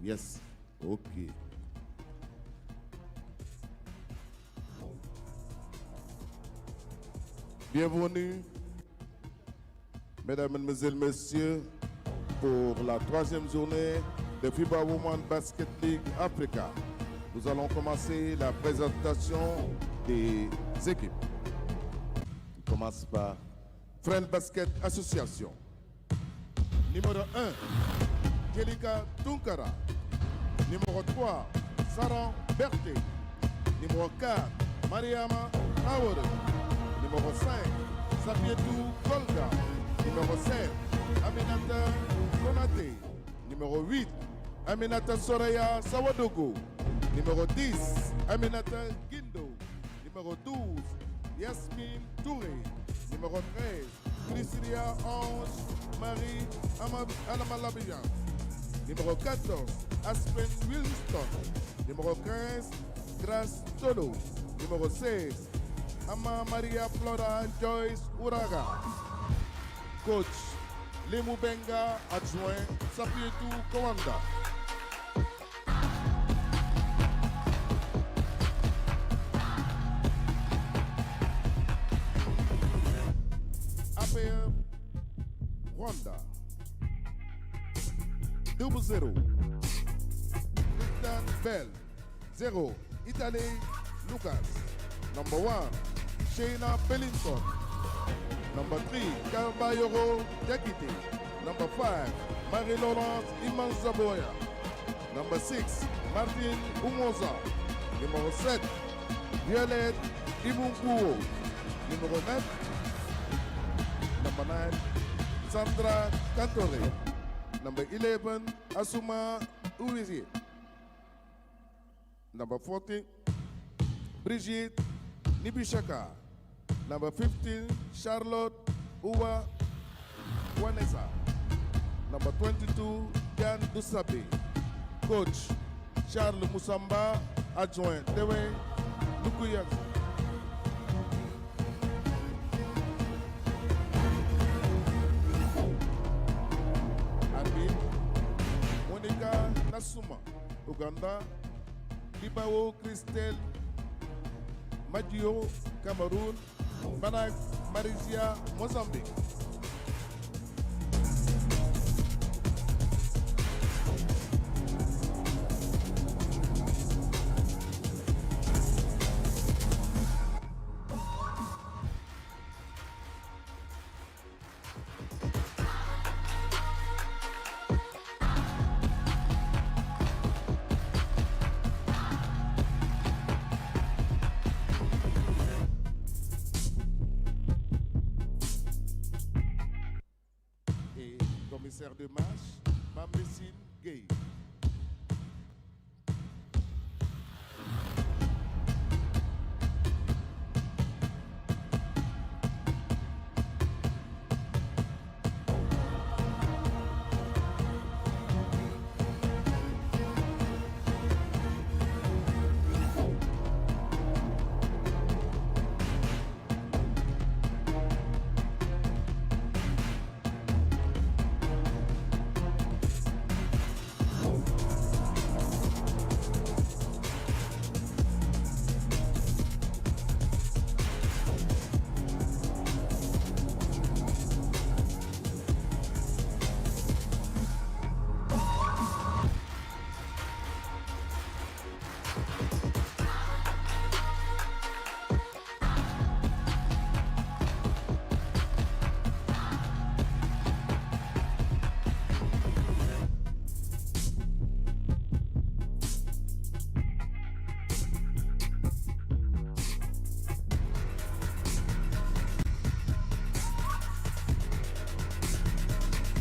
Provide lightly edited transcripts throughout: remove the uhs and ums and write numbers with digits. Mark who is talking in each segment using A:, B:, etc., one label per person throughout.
A: Yes. Ok. Bienvenue, mesdames, mesdemoiselles, messieurs, pour la troisième journée de FIBA Women Basket League Africa. Nous allons commencer la présentation des équipes. On commence par Friend Basket Association. Numéro 1, Jelika Tunkara. Numéro 3, Saran Berté. Numéro 4, Mariama Aouare. Numéro 5, Sapietou Kolga. Numéro 7, Aminata Konate. Numéro 8, Aminata Soraya Sawadogo. Numéro 10, Aminata Guindo. Numéro 12, Yasmine Touré. Numéro 13, Priscilla Ange Marie Alamalabian. Numéro 14, Aspen Wilston. Numéro 15, Grace Tolo. Numéro 16, Ama Maria Flora Joyce Uraga. Coach Lemu Benga, adjoint Sapietou Kowanda. APR Rwanda. 0-0. Christian Bell. 0. Italy Lucas. Number 1, Shayna Pellington. Number 3, Carbayoro Jakite. Number 5, Marie-Laurence Imanzaboya. Number 6, Martin Umoza. Numéro 7, Violette Ibunguo. Numéro 9, Number 9, Sandra Cantore. Number 11, Asuma Uwizi. Number 14, Brigitte Nibishaka. Number 15, Charlotte Uwa Wanesa. Number 22, Jan Dusabe. Coach, Charles Moussamba, adjoint, Dewe Lukuyak. Arbitre, Monica Nasuma, Uganda. Libao Christelle Madio, Cameroun. Manak Marisia, Mozambique. Commissaire de match, Mamessine Gay.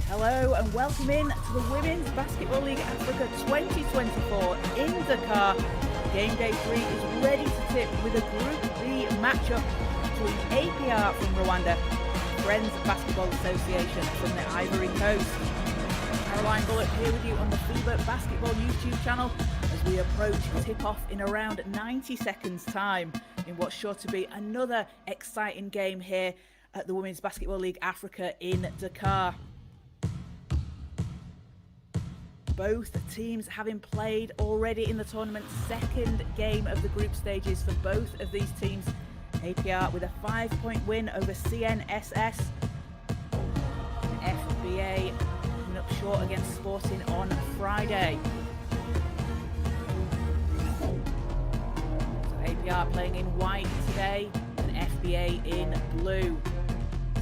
B: Hello and welcome in to the Women's Basketball League Africa 2024 in Dakar. Game day 3 is ready to tip with a Group B matchup between APR from Rwanda and Friends Basketball Association from the Ivory Coast. Caroline Bullock here with you on the FIBA Basketball YouTube channel as we approach tip-off in around 90 seconds time in what's sure to be another exciting game here at the Women's Basketball League Africa in Dakar. both teams having played already in the tournament's second game of the group stages for both of these teams. APR with a 5-point win over CNSS. And FBA coming up short against Sporting on Friday. So APR playing in white today and FBA in blue.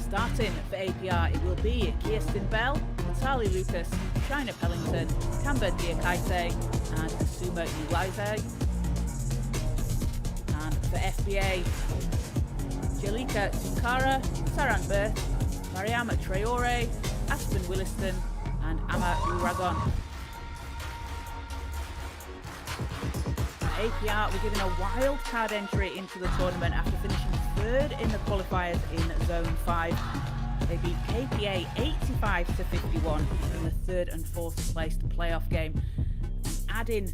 B: Starting for APR, it will be Kirsten Bell, Natalie Lucas, China Pellington, Camber Diakaite, and Asuma Uwaize. And for FBA, Jalika Tukara, Saran Berth, Mariama Traore, Aspen Williston, and Ama Uragon. APR were given a wild card entry into the tournament after finishing third in the qualifiers in Zone 5. They beat KPA 85-51 in the third and fourth placed playoff game, adding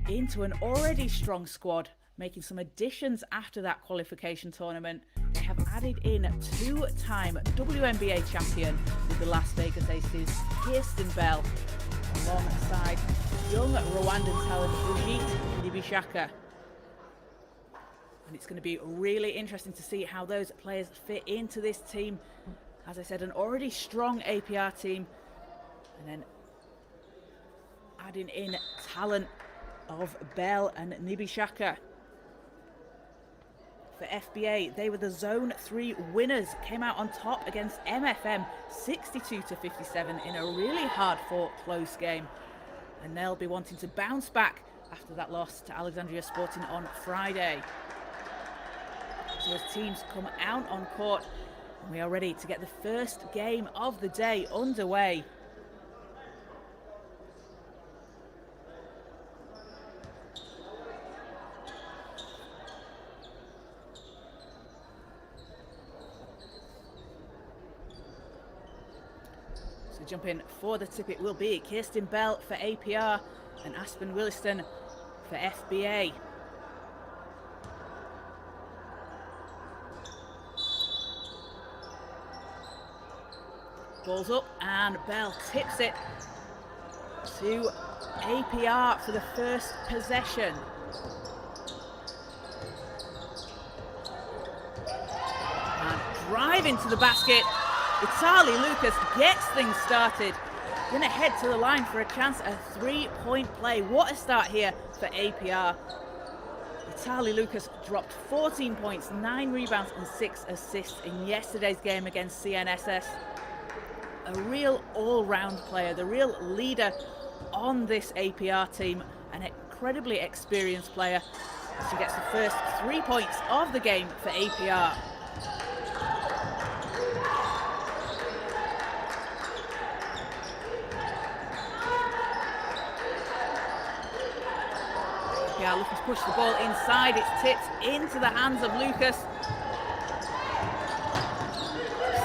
B: into an already strong squad, making some additions after that qualification tournament. They have added in two-time WNBA champion with the Las Vegas Aces, Kirsten Bell, alongside young Rwandan talent Brigitte Nibishaka. And it's going to be really interesting to see how those players fit into this team. As I said, an already strong APR team, and then adding in talent of Bell and Nibishaka. For FBA, they were the Zone 3 winners, came out on top against MFM 62-57 in a really hard-fought close game. And they'll be wanting to bounce back after that loss to Alexandria Sporting on Friday. So as teams come out on court, we are ready to get the first game of the day underway. So jumping for the tip, it will be Kirsten Bell for APR and Aspen Williston for FBA. Ball's up and Bell tips it to APR for the first possession. And drive into the basket. Italy Lucas gets things started. Gonna head to the line for a chance at a 3-point play. What a start here for APR. Italy Lucas dropped 14 points, 9 rebounds and 6 assists in yesterday's game against CNSS. A real all-round player, the real leader on this APR team, an incredibly experienced player. She gets the first 3 points of the game for APR. APR looking to push the ball inside. It's tipped into the hands of Lucas.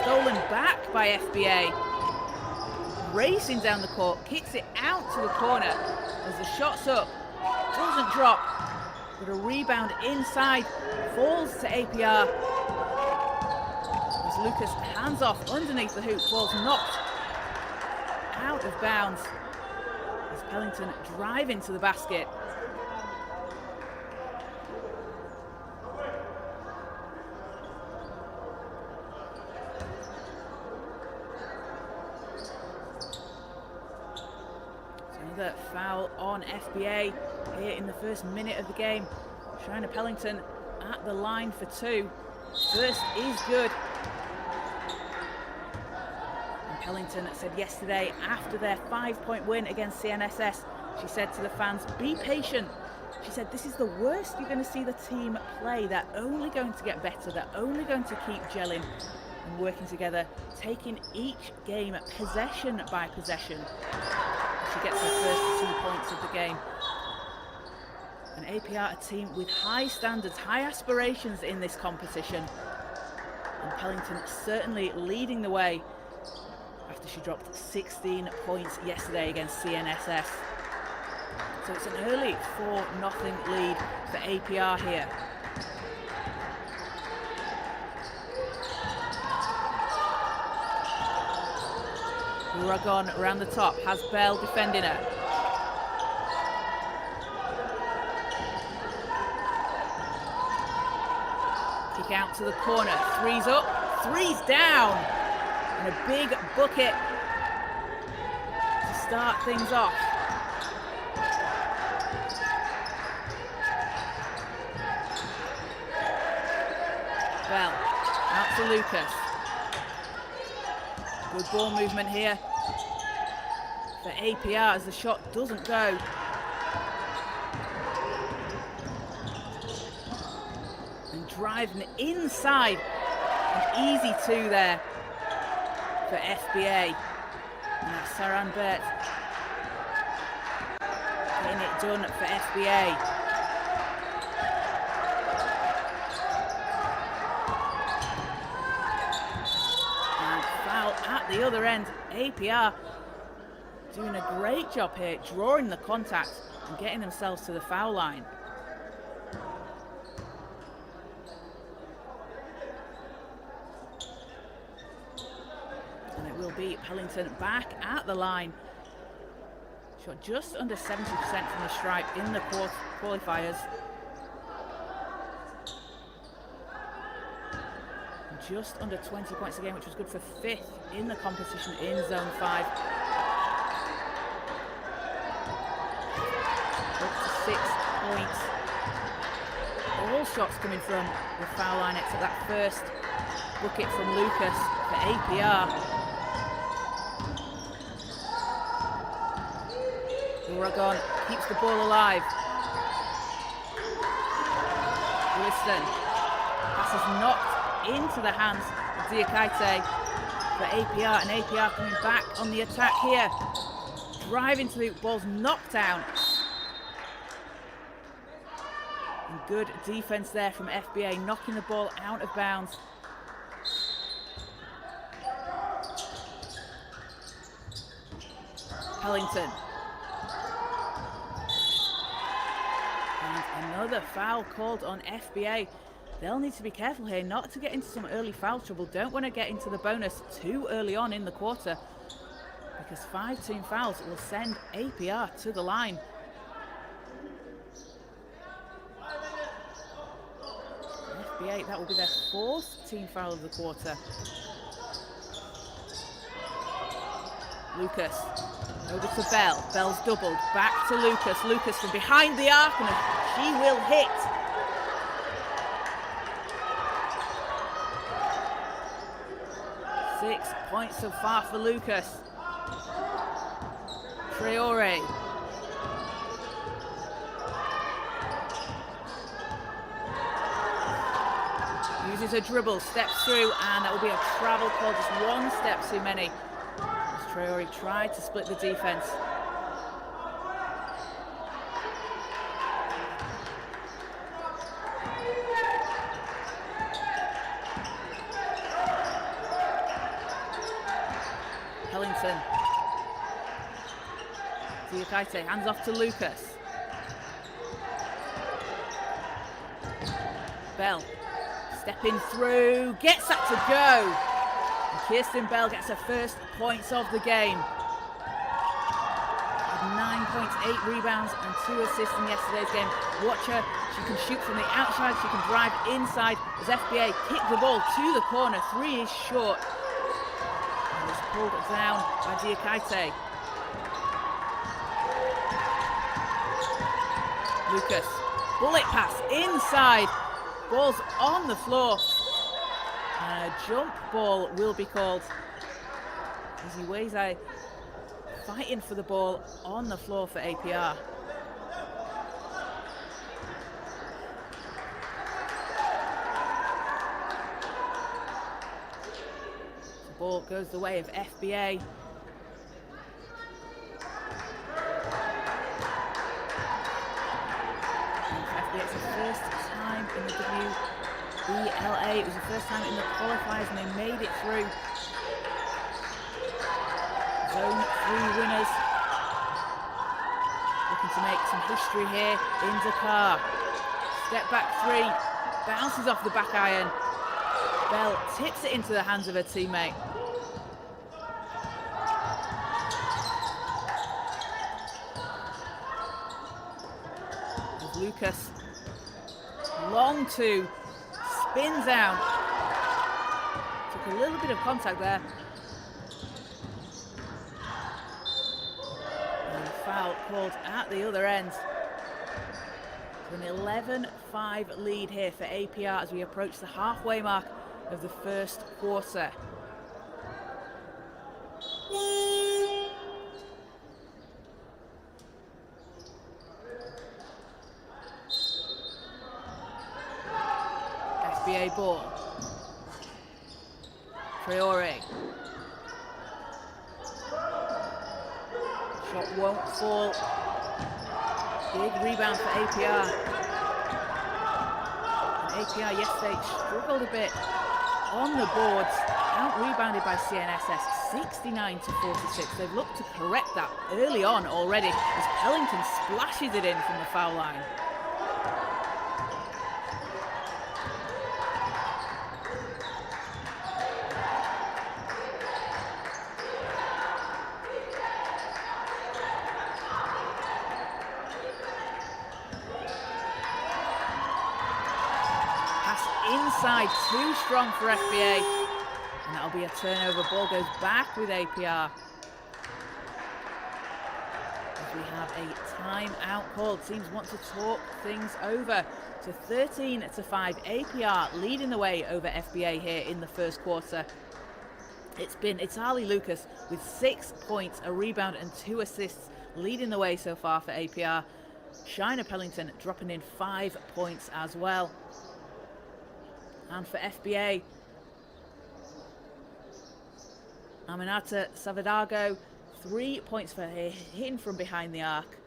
B: Stolen back by FBA. Racing down the court, kicks it out to the corner as the shot's up, doesn't drop, but a rebound inside, falls to APR as Lucas hands off underneath the hoop, ball's knocked out of bounds as Pellington drive into the basket. Another foul on FBA here in the first minute of the game. China Pellington at the line for 2. First is good. And Pellington said yesterday after their 5-point win against CNSS, she said to the fans, be patient. She said this is the worst you're going to see the team play. They're only going to get better. They're only going to keep gelling and working together, taking each game possession by possession. She gets her first 2 points of the game. And APR, a team with high standards, high aspirations in this competition. And Pellington certainly leading the way after she dropped 16 points yesterday against CNSS. So it's an early 4-0 lead for APR here. Uragon around the top, has Bell defending her. Kick out to the corner. Three's up, three's down. And a big bucket to start things off. Bell, out to Lucas. Good ball movement here for APR as the shot doesn't go. And driving inside. An easy two there for FBA. And that's Saran Bet getting it done for FBA. At the other end, APR doing a great job here, drawing the contact and getting themselves to the foul line. And it will be Pellington back at the line. Shot just under 70% from the stripe in the qualifiers. Just under 20 points a game, which was good for 5th in the competition in Zone 5. Up to 6 points. All shots coming from the foul line except that first bucket from Lucas for APR. Oregon keeps the ball alive. Williston passes knocked into the hands of Diakite for APR, and APR coming back on the attack here. Driving to the ball's knocked down. And good defense there from FBA, knocking the ball out of bounds. Pellington. And another foul called on FBA. They'll need to be careful here not to get into some early foul trouble. Don't want to get into the bonus too early on in the quarter, because 5 team fouls will send APR to the line. FBA, that will be their 4th team foul of the quarter. Lucas over to Bell. Bell's doubled. Back to Lucas. Lucas from behind the arc, and she will hit. 6 points so far for Lucas. Traore. Uses a dribble, steps through, and that will be a travel call, just 1 step too many. As Traore tried to split the defense. Pellington. Diakite, hands off to Lucas. Bell, stepping through, gets that to go. And Kirsten Bell gets her first points of the game. Had 9 points, 8 rebounds and 2 assists in yesterday's game. Watch her, she can shoot from the outside, she can drive inside as FBA kick the ball to the corner. 3 is short. And it's pulled down by Diakite. Lucas, bullet pass inside. Ball's on the floor. And a jump ball will be called. As he weighs out, fighting for the ball on the floor for APR. The ball goes the way of FBA. It's the first time in the WBLA. It was the first time in the qualifiers and they made it through. Zone 3 winners. Looking to make some history here in Dakar. Step back 3. Bounces off the back iron. Bell tips it into the hands of her teammate. Lucas, long 2, spins out. Took a little bit of contact there. And a foul called at the other end. An 11-5 lead here for APR as we approach the halfway mark of the first quarter. FBA ball. Traore. Shot won't fall. Big rebound for APR. And APR yesterday struggled a bit on the boards. Out-rebounded by CNSS 69-46. They've looked to correct that early on already as Pellington splashes it in from the foul line. Inside, too strong for FBA, and that'll be a turnover. Ball goes back with APR. As we have a timeout called, teams want to talk things over. So 13-5, APR leading the way over FBA here in the first quarter. It's been Itali Lucas with 6 points, a rebound and 2 assists, leading the way so far for APR. Shiner Pellington dropping in 5 points as well. And for FBA, Aminata Savadago, 3 points for her, hitting from behind the arc.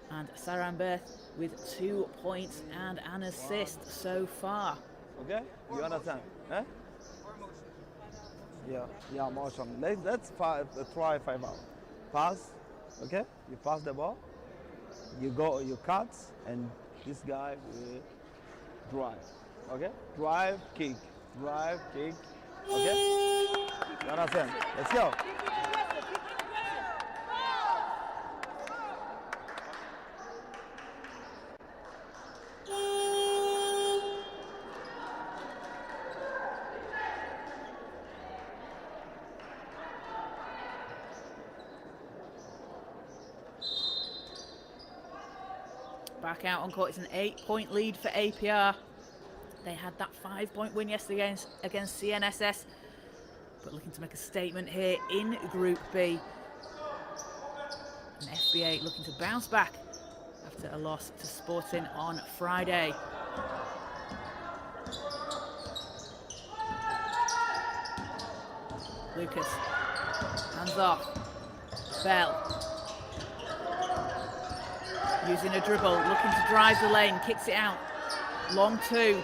B: And Saran Berth with 2 points and an assist so far.
C: Okay, you understand? Eh? Yeah, motion. Let's try 5 out. Pass, okay? You pass the ball, you go, you cut, and this guy will drive. Okay? Drive, kick, okay? You understand? Let's go.
B: Back out on court, it's an 8-point lead for APR. They had that 5-point win yesterday against CNSS, but looking to make a statement here in Group B. And FBA looking to bounce back after a loss to Sporting on Friday. Lucas, hands off. Bell. Using a dribble, looking to drive the lane, kicks it out. Long two.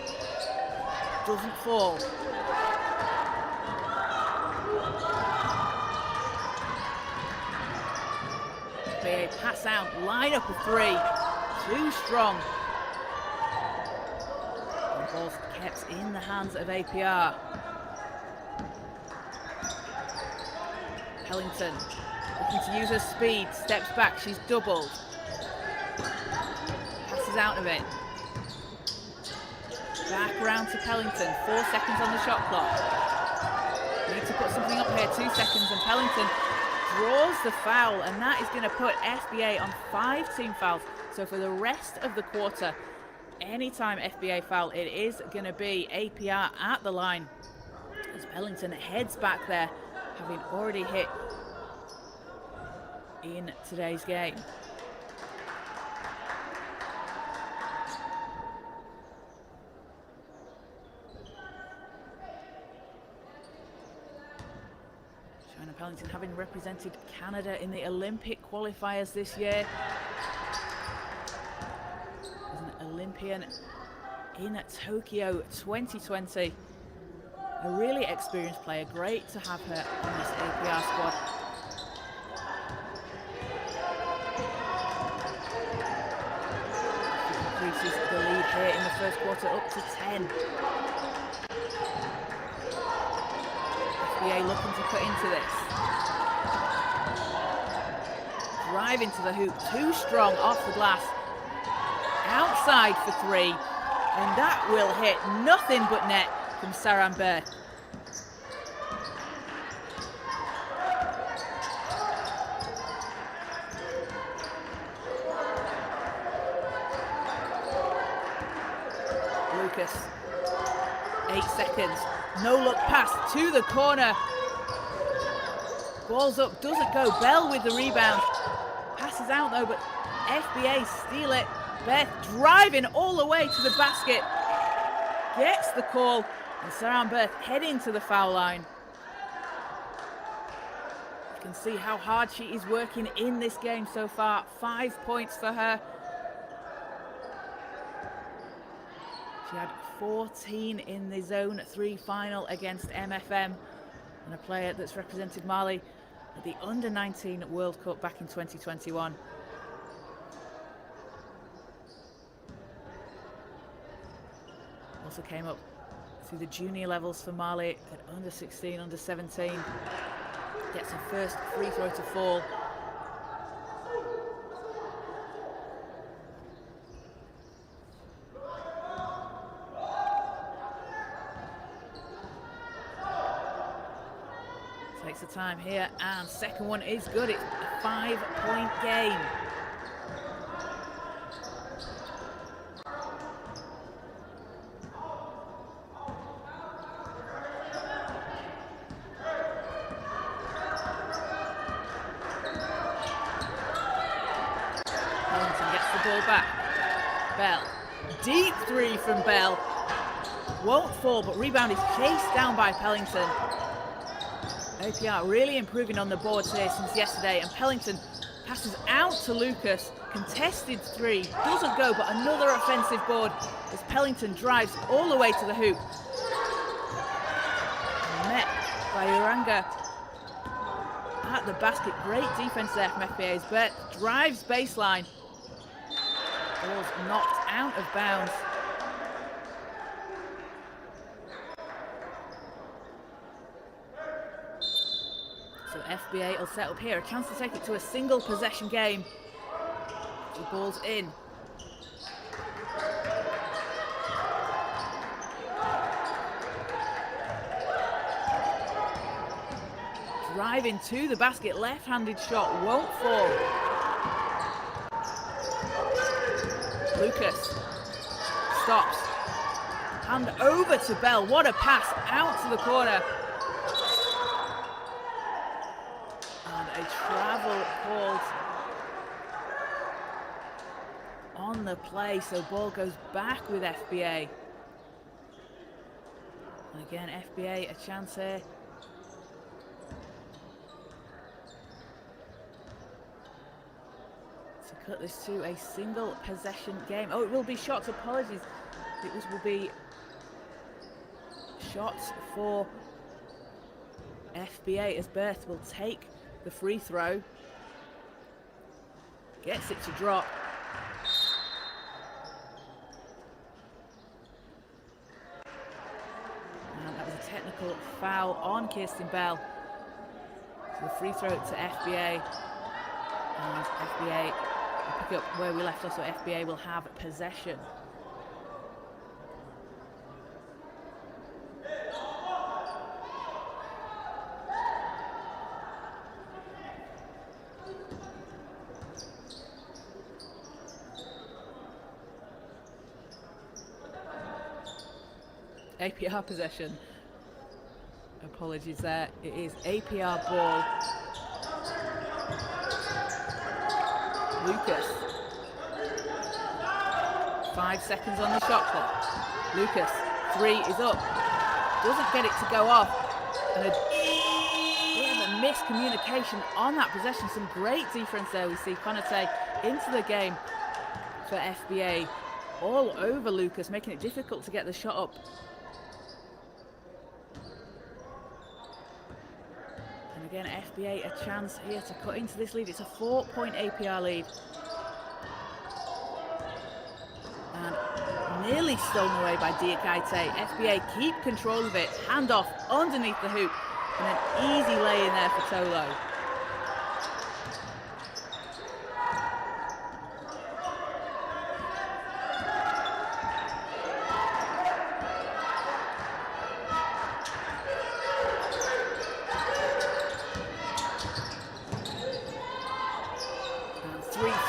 B: Doesn't fall. FBA pass out, line up a 3. Too strong. And ball's kept in the hands of APR. Pellington looking to use her speed, steps back, she's doubled. Passes out of it. Back round to Pellington, 4 seconds on the shot clock. Need to put something up here, 2 seconds, and Pellington draws the foul, and that is going to put FBA on 5 team fouls. So for the rest of the quarter, anytime FBA foul, it is going to be APR at the line. As Pellington heads back there, having already hit in today's game. Pellington having represented Canada in the Olympic qualifiers this year. As an Olympian in Tokyo 2020. A really experienced player. Great to have her on this APR squad. She increases the lead here in the first quarter up to 10. FBA looking to put into this. Drive into the hoop, too strong off the glass. Outside for 3. And that will hit nothing but net from Saran Berth. Lucas, 8 seconds. No look pass to the corner. Ball's up, doesn't go. Bell with the rebound. Passes out though, but FBA steal it. Berth driving all the way to the basket. Gets the call, and Saran Berth heading to the foul line. You can see how hard she is working in this game so far. 5 points for her. She had 14 in the Zone 3 final against MFM, and a player that's represented Mali at the Under-19 World Cup back in 2021. Also came up through the junior levels for Mali at Under-16, Under-17. Gets her first free throw to fall. Takes the time here, and second one is good. It's a 5-point game. Pellington gets the ball back. Bell. Deep three from Bell. Won't fall, but rebound is chased down by Pellington. APR really improving on the boards here since yesterday, and Pellington passes out to Lucas. Contested three, doesn't go, but another offensive board as Pellington drives all the way to the hoop. Met by Uranga at the basket. Great defense there from FBA's. Berth drives baseline. Ball's knocked out of bounds. So FBA will set up here. A chance to take it to a single possession game. The ball's in. Driving to the basket, left-handed shot, won't fall. Lucas stops. Hand over to Bell. What a pass out to the corner. And a travel called on the play, so ball goes back with FBA. And again, FBA a chance here. To cut this to a single possession game. Oh, it will be shots, apologies. It will be shots for FBA as Berth will take the free throw. Gets it to drop. And that was a technical foul on Kirsten Bell. So the free throw to FBA. And FBA will pick up where we left off, so FBA will have possession. APR possession. Apologies there. It is APR ball. Lucas. 5 seconds on the shot clock. Lucas, three is up. Doesn't get it to go off. And a bit of a miscommunication on that possession. Some great defense there. We see Konate into the game for FBA. All over Lucas, making it difficult to get the shot up. And again, FBA a chance here to cut into this lead. It's a 4-point APR lead. And nearly stolen away by Diakite. FBA keep control of it. Hand off underneath the hoop. And an easy lay in there for Tolo.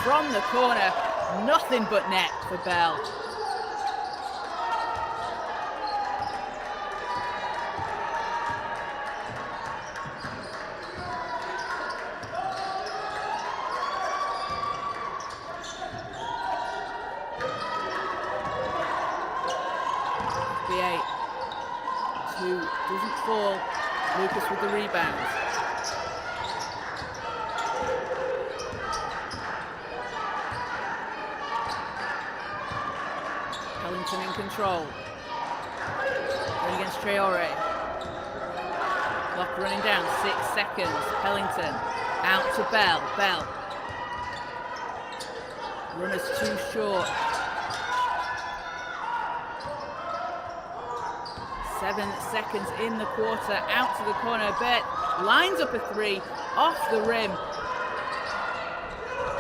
B: from the corner. Nothing but net for Bell. FBA 2 doesn't fall. Lucas with the rebound. Pellington in control. Going against Traore. Clock running down, 6 seconds. Pellington out to Bell. Bell. Runners too short. 7 seconds in the quarter, out to the corner. Bet lines up a 3 off the rim.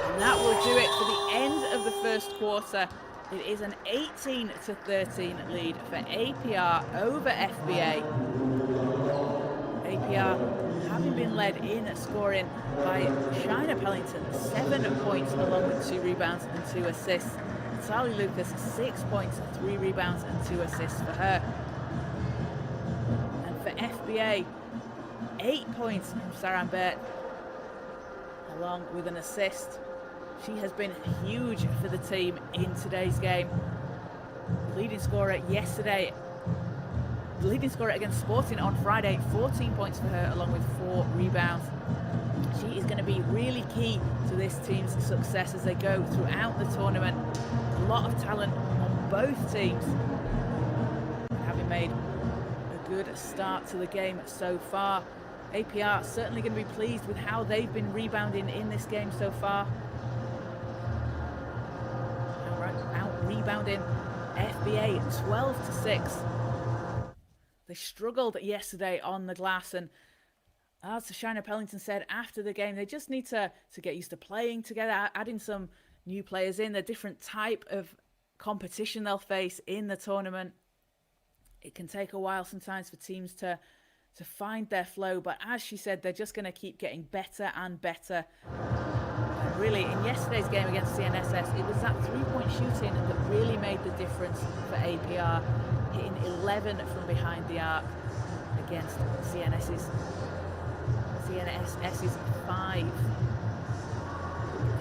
B: And that will do it for the end of the first quarter. It is an 18-13 lead for APR over FBA. APR having been led in scoring by Shina Pellington, 7 points along with 2 rebounds and 2 assists. Sally Lucas, 6 points, 3 rebounds and 2 assists for her. And for FBA, 8 points from Saran Bert, along with an assist. She has been huge for the team in today's game. The leading scorer yesterday, the leading scorer against Sporting on Friday, 14 points for her along with 4 rebounds. She is going to be really key to this team's success as they go throughout the tournament. A lot of talent on both teams, having made a good start to the game so far. APR certainly going to be pleased with how they've been rebounding in this game so far. Rebounding FBA 12-6. They struggled yesterday on the glass, and as Shina Pellington said after the game, they just need to get used to playing together, adding some new players in, a different type of competition they'll face in the tournament. It can take a while sometimes for teams to find their flow, but as she said, they're just going to keep getting better and better. Really, in yesterday's game against CNSS, it was that 3-point shooting that really made the difference for APR, hitting 11 from behind the arc against CNSS's 5.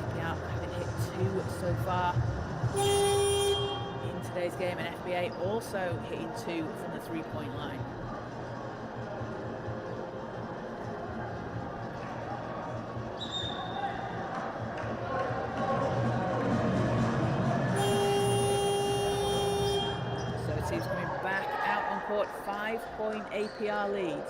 B: APR having hit 2 so far in today's game, and FBA also hitting 2 from the 3-point line. Teams coming back out on court, 5-point APR lead.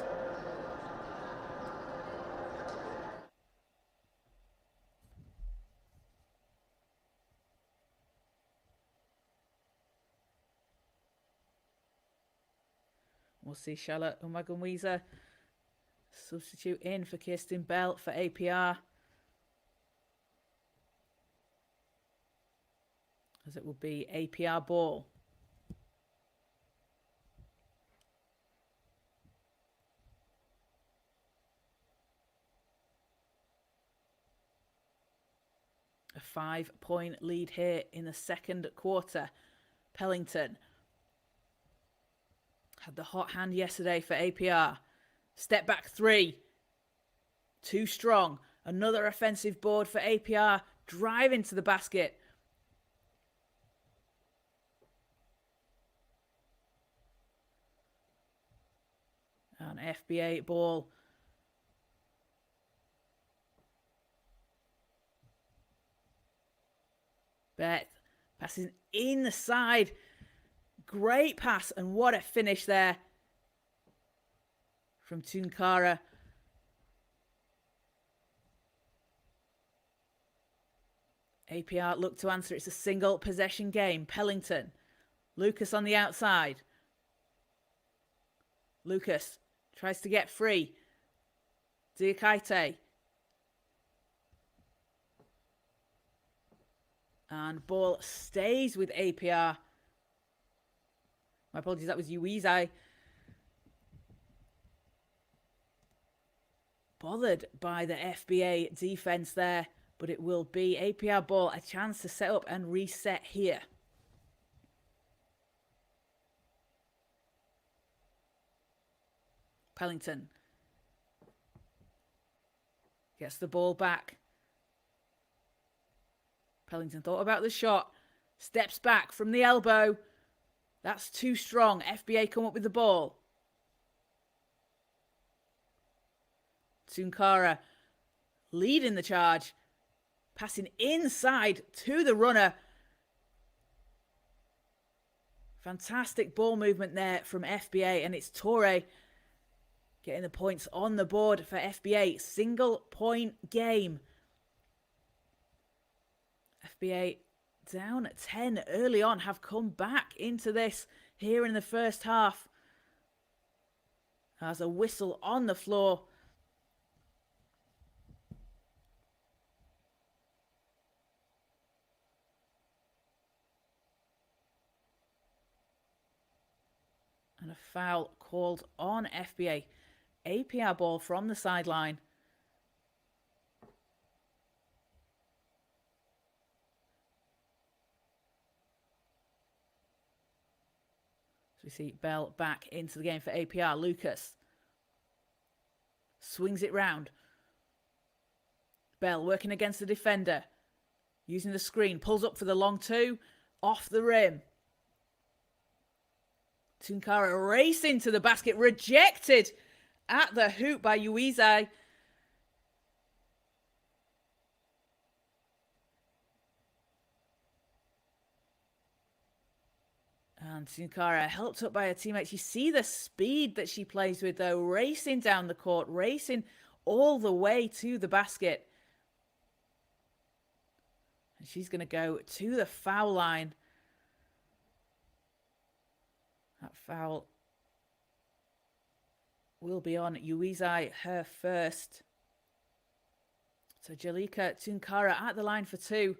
B: We'll see Charlotte Umagunwiza substitute in for Kirsten Bell for APR, as it will be APR ball. A 5-point lead here in the second quarter. Pellington had the hot hand yesterday for APR. Step back 3. Too strong. Another offensive board for APR. Drive into the basket. An FBA ball. Beth passing inside. Great pass, and what a finish there from Tunkara. APR look to answer. It's a single possession game. Pellington. Lucas on the outside. Lucas tries to get free. Diakaite. And ball stays with APR. My apologies, that was Uizai. Bothered by the FBA defense there. but it will be APR ball, a chance to set up and reset here. Pellington gets the ball back. Pellington thought about the shot, steps back from the elbow. That's too strong. FBA come up with the ball. Tunkara leading the charge, passing inside to the runner. Fantastic ball movement there from FBA, and it's Torre getting the points on the board for FBA. Single point game. FBA down 10 early on, have come back into this here in the first half. There's a whistle on the floor. And a foul called on FBA. APR ball from the sideline. So we see Bell back into the game for APR. Lucas swings it round. Bell working against the defender. Using the screen. Pulls up for the long two. Off the rim. Tunkara racing to the basket. Rejected at the hoop by Uizai. And Tunkara helped up by her teammates. You see the speed that she plays with, though. Racing down the court. Racing all the way to the basket. And she's going to go to the foul line. That foul will be on Uizai, her first. So Jalika Tunkara at the line for two.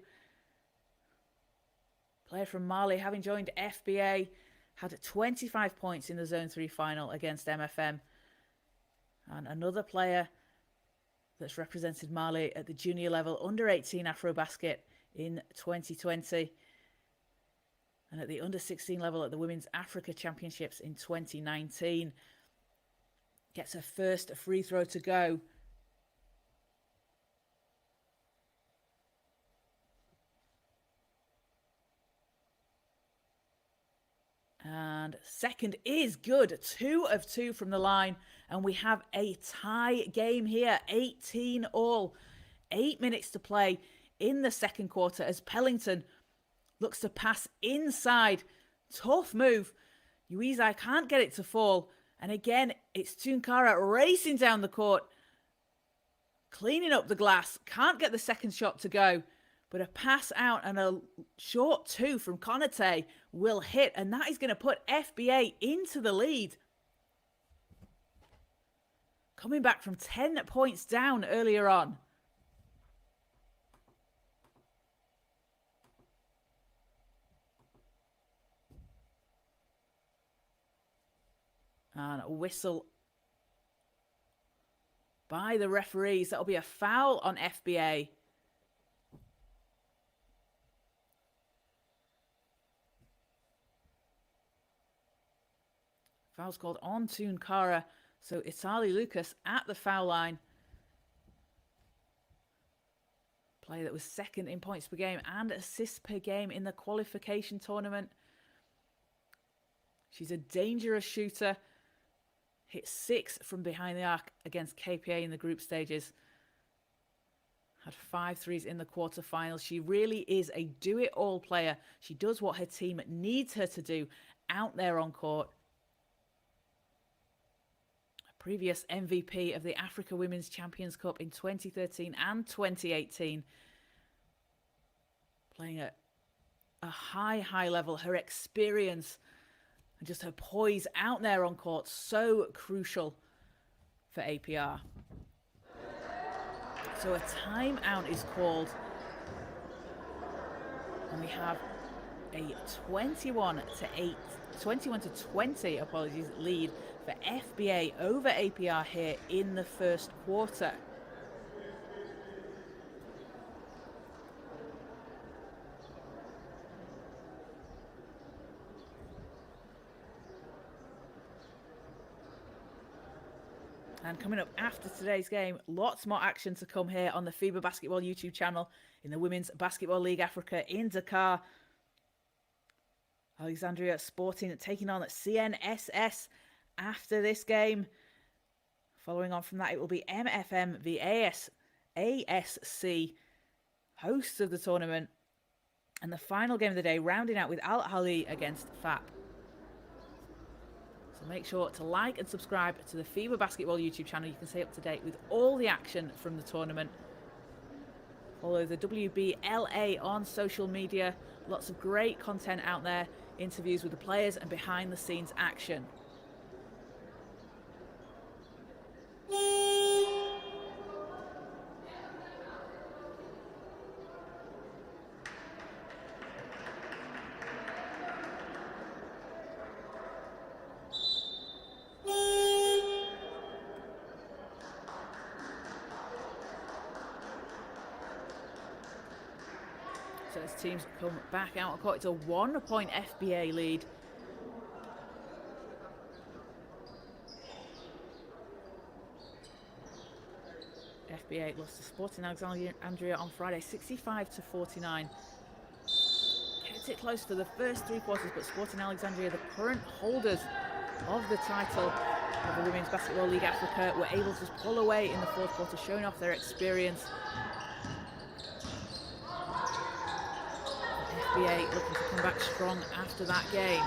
B: Player from Mali, having joined FBA, had 25 points in the Zone 3 final against MFM. And another player that's represented Mali at the junior level, under 18 Afrobasket in 2020. And at the under 16 level at the Women's Africa Championships in 2019. Gets her first free throw to go. And second is good. 2 of 2 from the line. And we have a tie game here. 18 all. 8 minutes to play in the second quarter as Pellington looks to pass inside. Tough move. Uizai can't get it to fall. And again, it's Tunkara racing down the court. Cleaning up the glass. Can't get the second shot to go. But a pass out and a short two from Konate will hit. And that is going to put FBA into the lead. Coming back from 10 points down earlier on. And a whistle by the referees. That'll be a foul on FBA. Foul's called on Tunkara. So Itali Lucas at the foul line. Player that was second in points per game and assists per game in the qualification tournament. She's a dangerous shooter. Hit 6 from behind the arc against KPA in the group stages. Had 5 threes in the quarterfinals. She really is a do-it-all player. She does what her team needs her to do out there on court. A previous MVP of the Africa Women's Champions Cup in 2013 and 2018. Playing at a high level. Her experience and just her poise out there on court, so crucial for APR. So a timeout is called. And we have a 21 to 20 lead for FBA over APR here in the first quarter. And coming up after today's game, lots more action to come here on the FIBA Basketball YouTube channel in the Women's Basketball League Africa in Dakar. Alexandria Sporting taking on CNSS after this game. Following on from that, it will be MFM v ASC, hosts of the tournament. And the final game of the day, rounding out with Al Ahly against FAP. So make sure to like and subscribe to the FIBA Basketball YouTube channel. You can stay up to date with all the action from the tournament. Follow the WBLA on social media. Lots of great content out there. Interviews with the players and behind the scenes action. So as teams come back out on court, it's a 1-point FBA lead. FBA lost to Sporting Alexandria on Friday, 65-49. Kept it close for the first 3 quarters, but Sporting Alexandria, the current holders of the title of the Women's Basketball League Africa, were able to pull away in the 4th quarter, showing off their experience. FBA looking to come back strong after that game.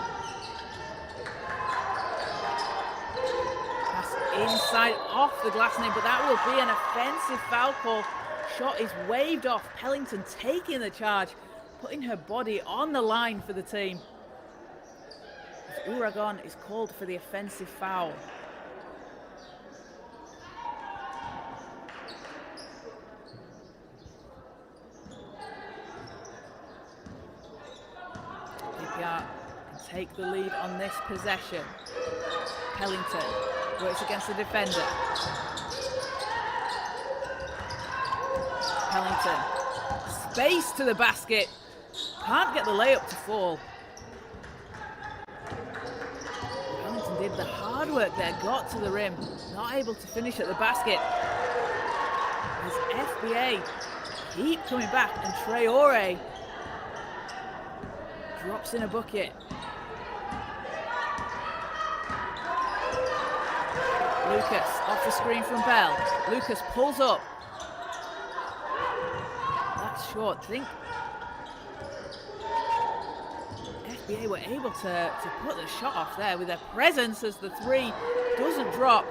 B: Pass inside off the glass name, but that will be an offensive foul call. Shot is waved off. Pellington taking the charge, putting her body on the line for the team. As Uragon is called for the offensive foul. APR can take the lead on this possession. Pellington works against the defender. Pellington, space to the basket. Can't get the layup to fall. Pellington did the hard work there, got to the rim, not able to finish at the basket. As FBA keep coming back, and Traore drops in a bucket. Lucas off the screen from Bell. Lucas pulls up. That's short. I think FBA were able to put the shot off there with their presence as the 3 doesn't drop.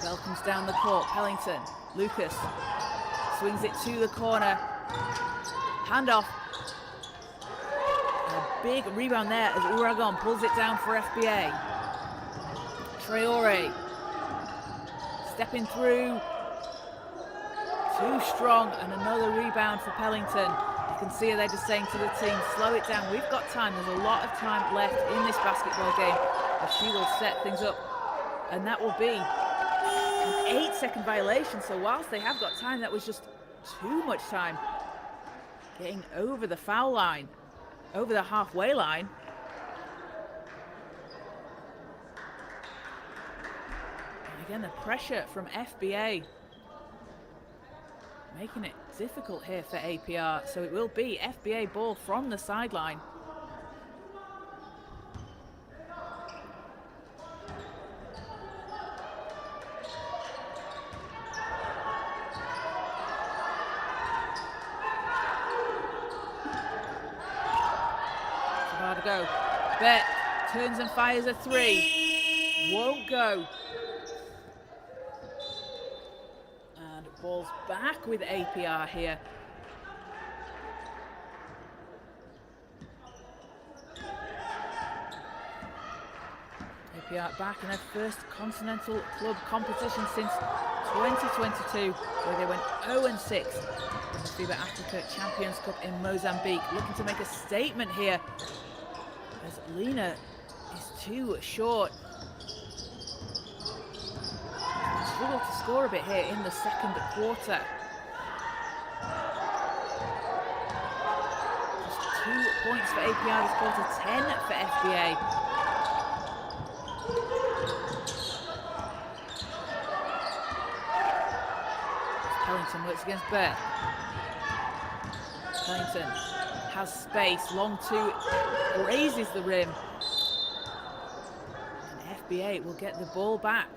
B: Bell comes down the court. Pellington. Lucas swings it to the corner. Handoff. A big rebound there as Uragon pulls it down for FBA. Traore stepping through. Too strong, and another rebound for Pellington. You can see they're just saying to the team, slow it down. We've got time. There's a lot of time left in this basketball game. As she will set things up. And that will be an 8-second violation. So whilst they have got time, that was just too much time. Getting over the foul line, over the halfway line. And again, the pressure from FBA making it difficult here for APR. So it will be FBA ball from the sideline. To go. Bet turns and fires a 3. Won't go. And ball's back with APR here. APR back in their first continental club competition since 2022, where they went 0-6 in the FIBA Africa Champions Cup in Mozambique. Looking to make a statement here, as Lena is too short. Struggled to score a bit here in the 2nd quarter. Just 2 points for APR this quarter, 10 for FBA. Pellington works against Bear. Pellington has space, long two, grazes the rim. And FBA will get the ball back.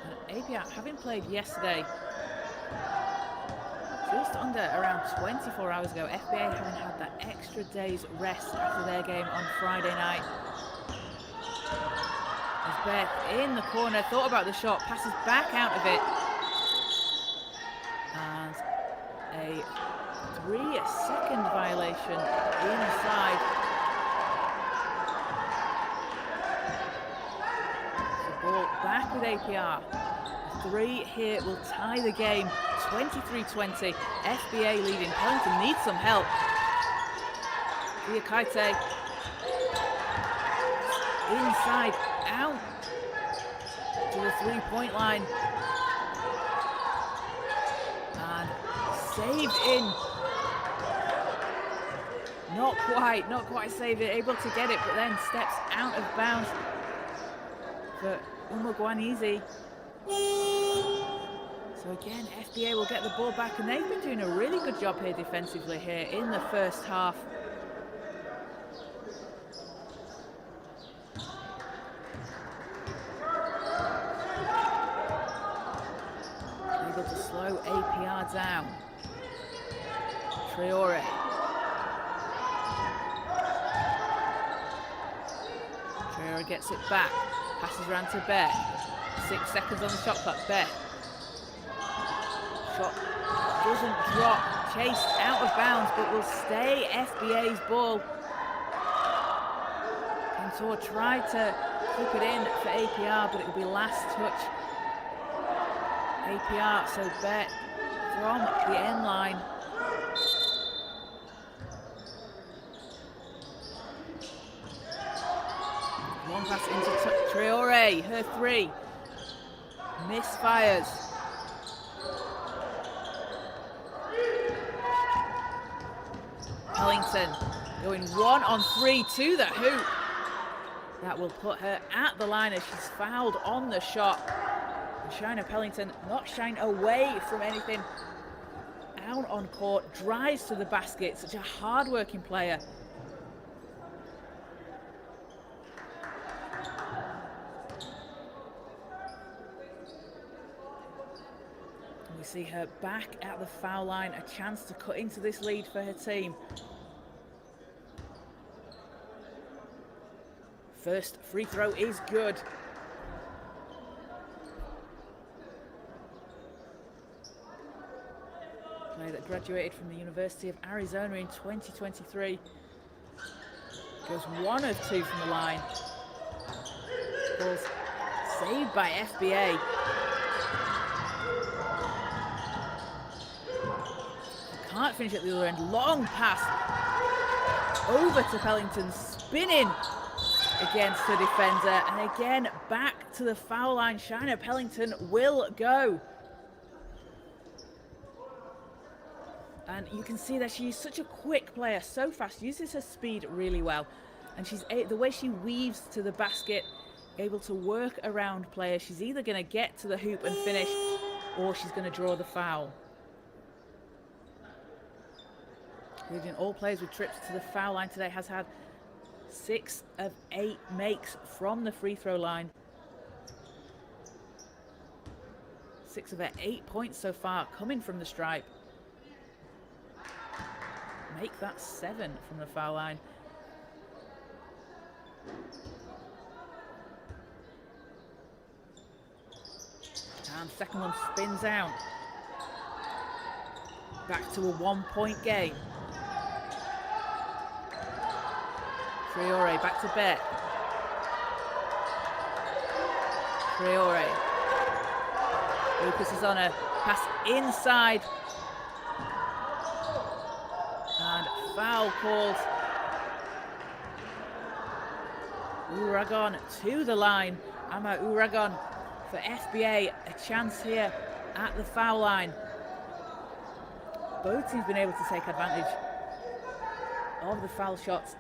B: And APR, having played yesterday, just under around 24 hours ago, FBA having had that extra day's rest after their game on Friday night. As Beth in the corner, thought about the shot, passes back out of it. And a 3-second violation inside. The ball back with APR. A 3 here will tie the game, 23-20. FBA leading. Pellington needs some help. Diakaite inside, out to the 3-point line. And saved in. Not quite saved it, able to get it, but then steps out of bounds for Umugwanizi. So again, FBA will get the ball back, and they've been doing a really good job here defensively here in the first half. Able to slow APR down. Traore. Traore gets it back. Passes around to Bear. 6 seconds on the shot clock. Bear. Shot doesn't drop. Chased out of bounds, but will stay FBA's ball. Cantor tried to keep it in for APR, but it will be last touch. APR, so Bet from the end line. One pass into Traore, her 3. Misfires. Pellington going 1-on-3 to the hoop. That will put her at the line as she's fouled on the shot. Shiner Pellington not shying away from anything. Out on court, drives to the basket. Such a hard-working player. We see her back at the foul line, a chance to cut into this lead for her team. First free throw is good. Player that graduated from the University of Arizona in 2023. Goes 1 of 2 from the line. Ball's saved by FBA. Can't finish at the other end. Long pass over to Pellington, spinning against the defender, and again back to the foul line. Shiner Pellington will go. And you can see that she's such a quick player, so fast, uses her speed really well. And she's the way she weaves to the basket, able to work around players. She's either going to get to the hoop and finish, or she's going to draw the foul. Leading all players with trips to the foul line today, has had 6 of 8 makes from the free throw line. 6 of her 8 points so far coming from the stripe. Make that 7 from the foul line. And second one spins out. Back to a 1-point game. Traore back to Bet. Traore. Lucas is on a pass inside. And foul called. Uragon to the line. Ama Uragon for FBA. A chance here at the foul line. Both teams been able to take advantage of the foul shots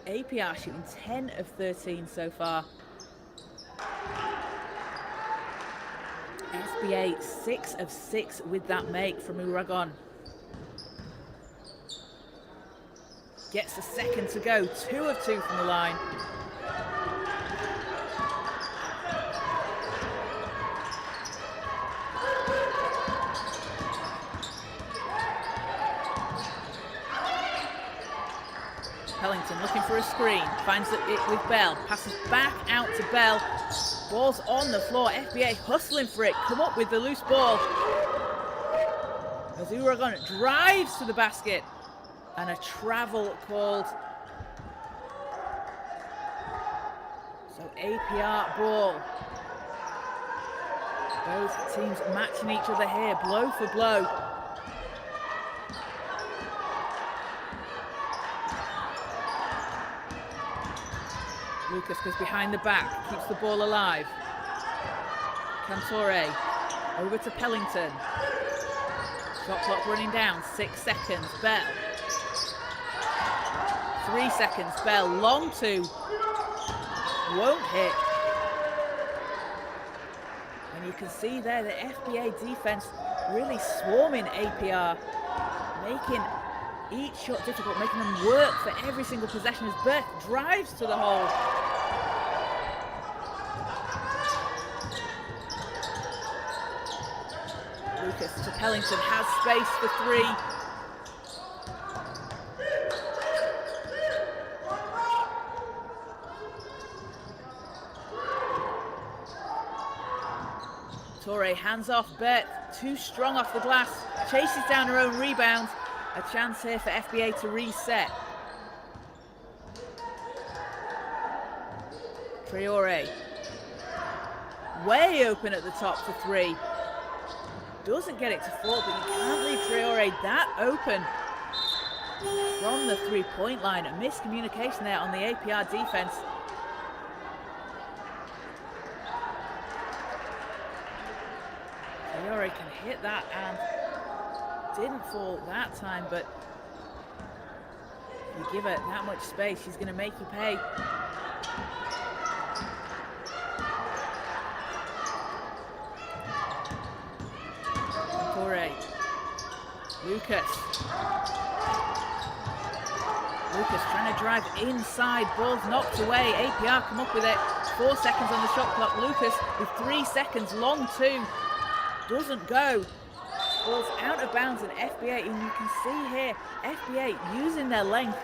B: APR shooting 10 of 13 so far. FBA 6 of 6 with that make from Uragon. Gets a second to go, 2 of 2 from the line. Pellington looking for a screen, finds it with Bell, passes back out to Bell. Ball's on the floor, FBA hustling for it, come up with the loose ball. As Uragon drives to the basket, and a travel called. So APR ball. Both teams matching each other here, blow for blow. Lucas goes behind the back, keeps the ball alive. Cantore over to Pellington. Shot clock running down, 6 seconds. Bell. 3 seconds. Bell, long 2. Won't hit. And you can see there the FBA defense really swarming APR, making each shot difficult, making them work for every single possession as Bert drives to the hole. Lucas to Pellington, has space for 3. Torre hands off Bert, too strong off the glass, chases down her own rebound. A chance here for FBA to reset. Traore. Way open at the top for 3. Doesn't get it to fall, but you can't leave Traore that open from the 3-point line. A miscommunication there on the APR defense. Traore can hit that and didn't fall that time, but if you give her that much space, she's going to make you pay. Torre. Lucas trying to drive inside, ball's knocked away. APR come up with it. 4 seconds on the shot clock. Lucas with 3 seconds, long 2. Doesn't go. Ball's out of bounds, and FBA, and you can see here, FBA using their length,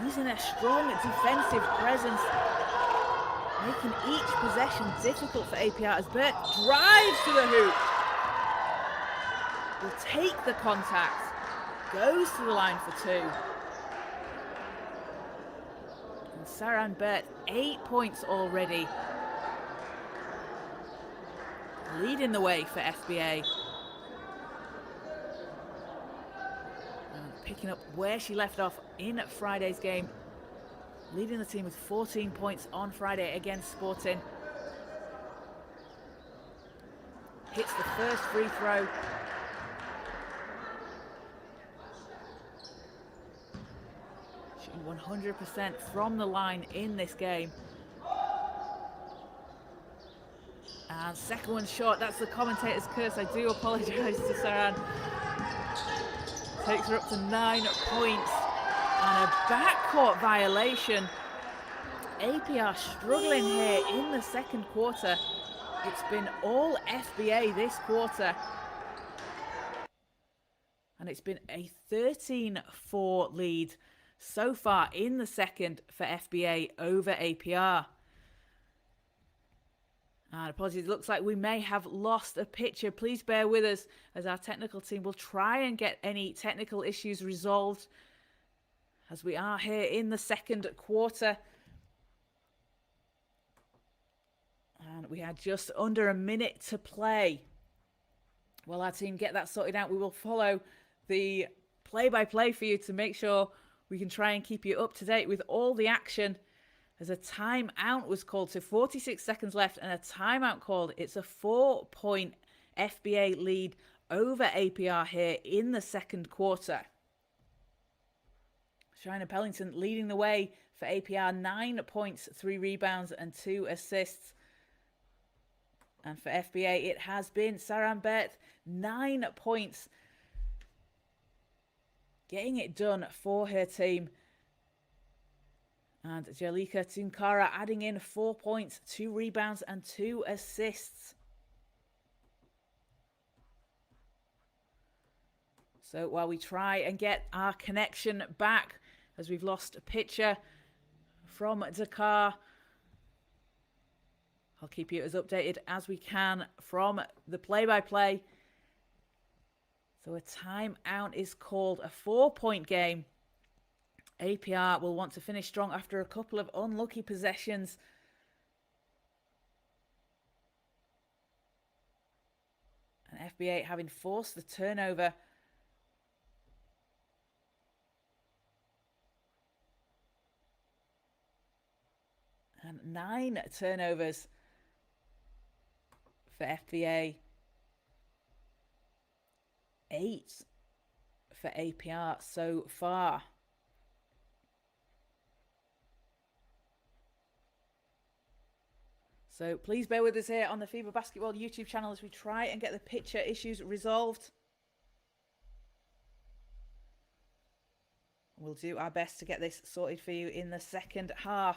B: using their strong defensive presence, making each possession difficult for APR as Bert drives to the hoop. Will take the contact, goes to the line for 2. And Saran Bert, 8 points already, leading the way for FBA. Picking up where she left off in Friday's game, leading the team with 14 points on Friday against Sporting. Hits the first free throw. Shooting 100% from the line in this game. And second one short, that's the commentator's curse. I do apologise to Saran. Takes her up to 9 points and a backcourt violation. APR struggling here in the second quarter. It's been all FBA this quarter. And it's been a 13-4 lead so far in the second for FBA over APR. And apologies, it looks like we may have lost a picture. Please bear with us as our technical team will try and get any technical issues resolved as we are here in the second quarter. And we had just under a minute to play. While our team get that sorted out, we will follow the play-by-play for you to make sure we can try and keep you up to date with all the action. As a timeout was called, so 46 seconds left and a timeout called. It's a 4-point FBA lead over APR here in the second quarter. Shiner Pellington leading the way for APR, 9 points, 3 rebounds and 2 assists. And for FBA, it has been Saran Beth, 9 points, getting it done for her team. And Jalika Tunkara adding in 4 points, 2 rebounds and 2 assists. So while we try and get our connection back, as we've lost a picture from Dakar, I'll keep you as updated as we can from the play-by-play. So a timeout is called, a 4-point game. APR will want to finish strong after a couple of unlucky possessions. And FBA having forced the turnover. And 9 turnovers for FBA. 8 for APR so far. So please bear with us here on the FIBA Basketball YouTube channel as we try and get the picture issues resolved. We'll do our best to get this sorted for you in the second half.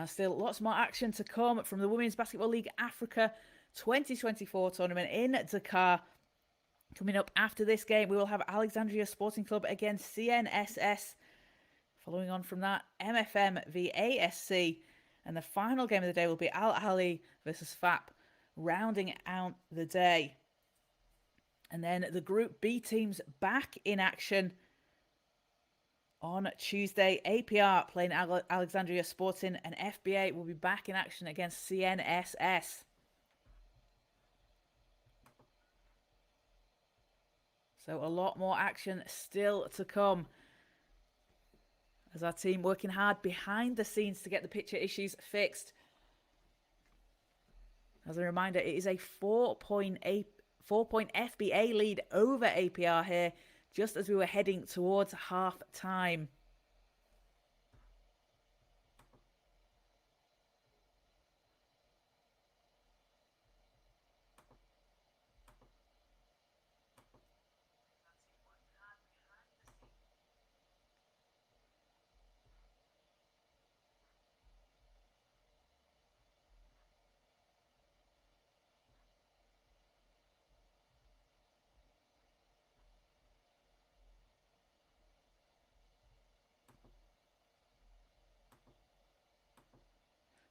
B: Still lots more action to come from the Women's Basketball League Africa 2024 tournament in Dakar. Coming up after this game, we will have Alexandria Sporting Club against CNSS. Following on from that, MFM v ASC. And the final game of the day will be Al Ahly versus FAP, rounding out the day. And then the Group B teams back in action on Tuesday. APR playing Alexandria Sporting, and FBA will be back in action against CNSS. So a lot more action still to come, as our team working hard behind the scenes to get the picture issues fixed. As a reminder, it is a 4-point FBA lead over APR here, just as we were heading towards half time.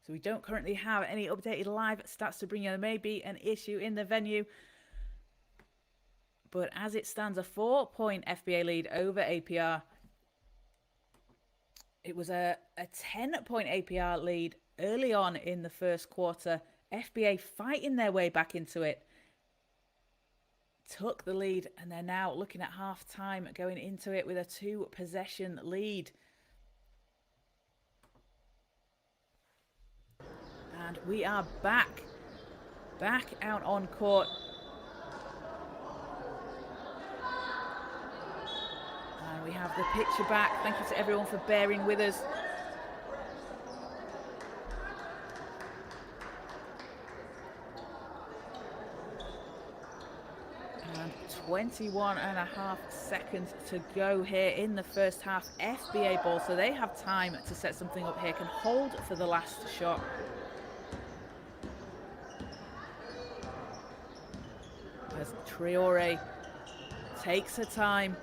B: So we don't currently have any updated live stats to bring you. There may be an issue in the venue. But as it stands, a 4-point FBA lead over APR. It was a 10-point APR lead early on in the first quarter. FBA fighting their way back into it. Took the lead, and they're now looking at half-time going into it with a 2-possession lead. And we are back out on court. And we have the picture back. Thank you to everyone for bearing with us. And 21.5 seconds to go here in the first half. FBA ball, so they have time to set something up here. Can hold for the last shot. As Traore takes her time.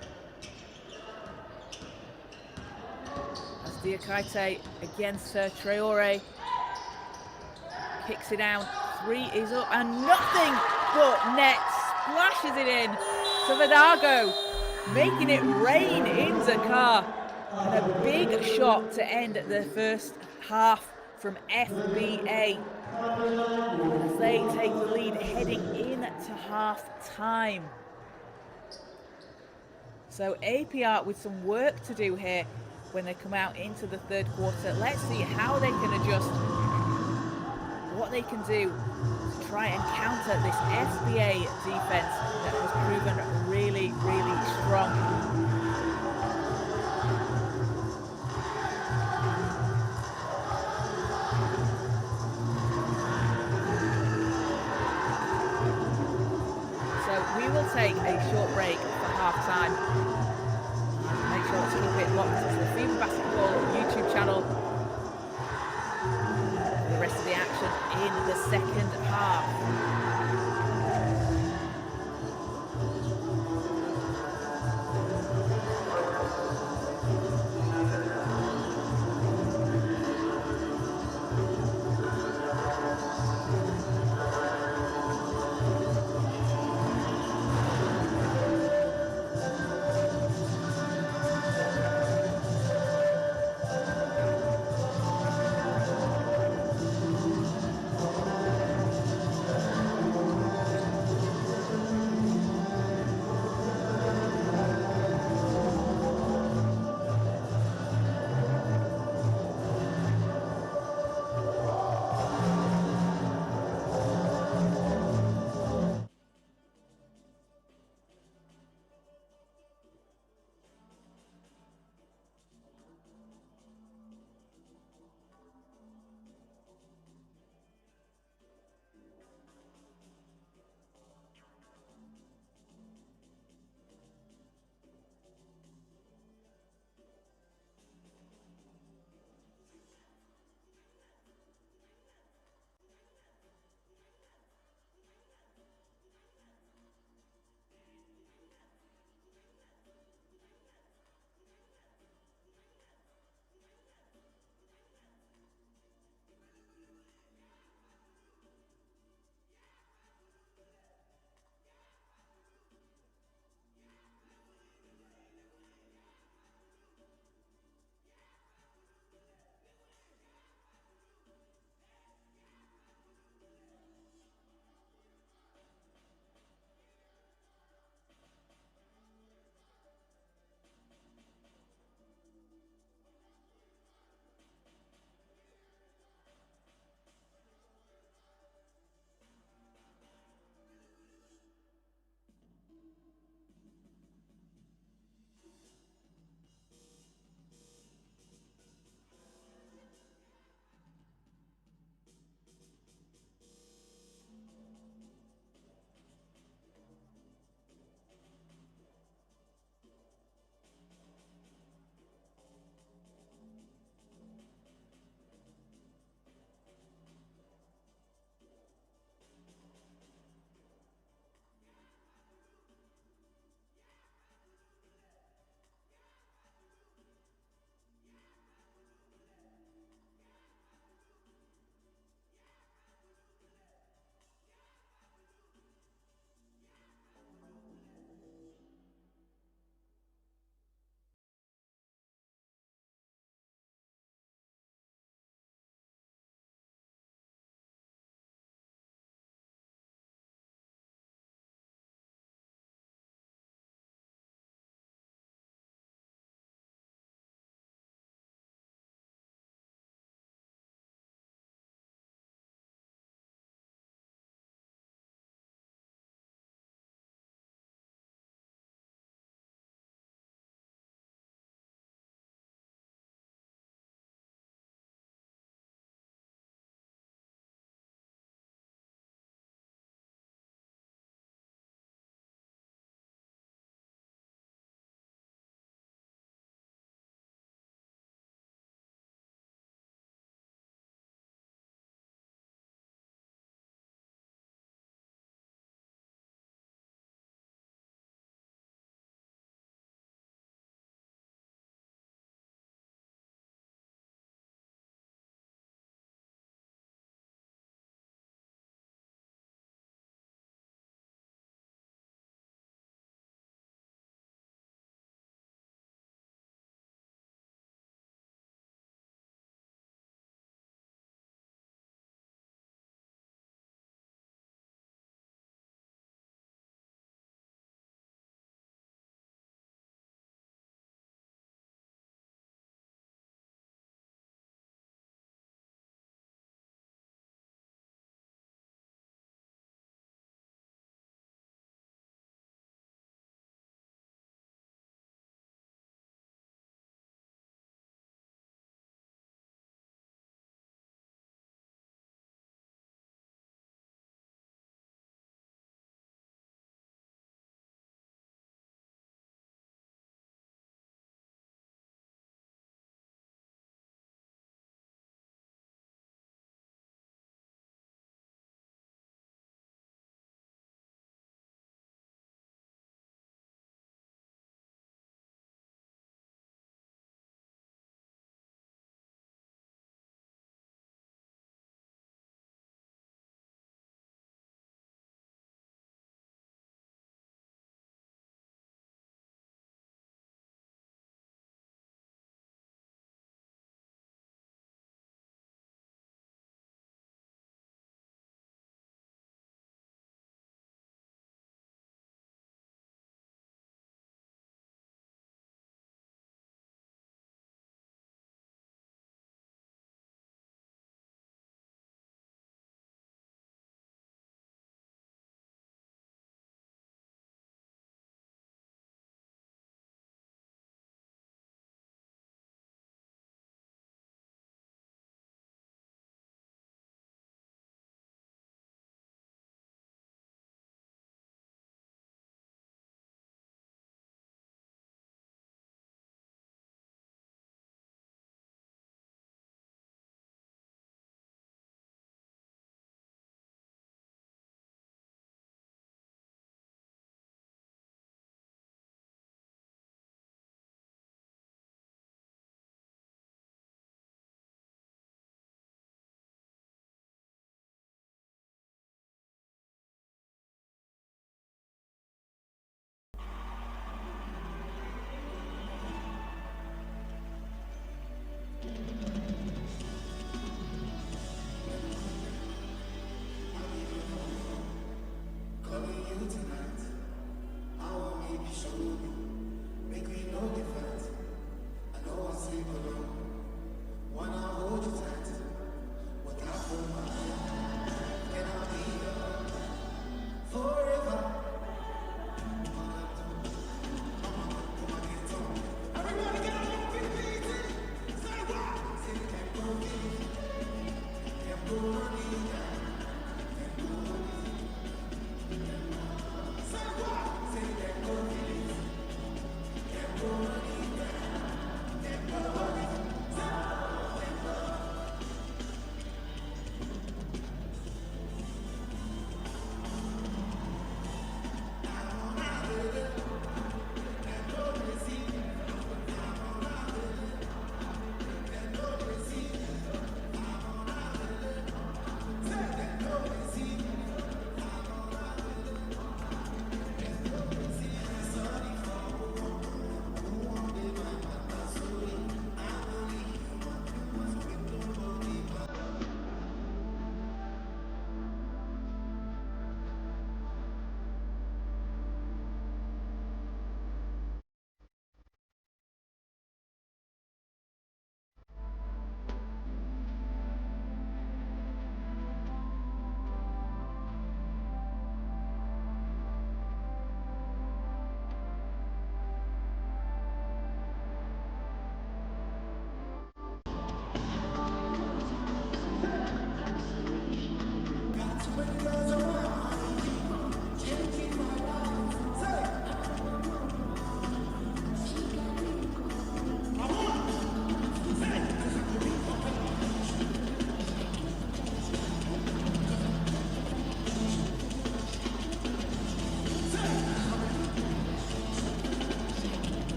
B: As Diakite against her, Traore kicks it down. 3 is up and nothing but net. Splashes it in to Vidago, making it rain in Dakar. And a big shot to end the first half from FBA. As they take the lead heading into half time. So APR with some work to do here when they come out into the third quarter. Let's see how they can adjust. what they can do to try and counter this FBA defense that has proven really, really strong. So we will take a short break for half time. Make sure to keep it locked to the FIBA Basketball YouTube channel for the rest of the action in the second half.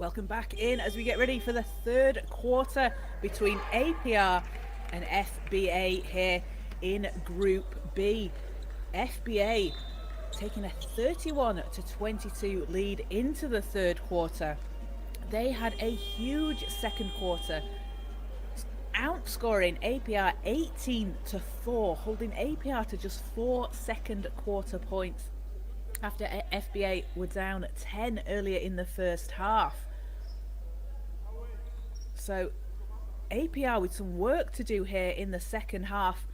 B: Welcome back in as we get ready for the third quarter between APR and FBA here in Group B. FBA taking a 31-22 lead into the third quarter. They had a huge second quarter, outscoring APR 18-4, holding APR to just 4 second quarter points after FBA were down 10 earlier in the first half. So APR with some work to do here in the second half.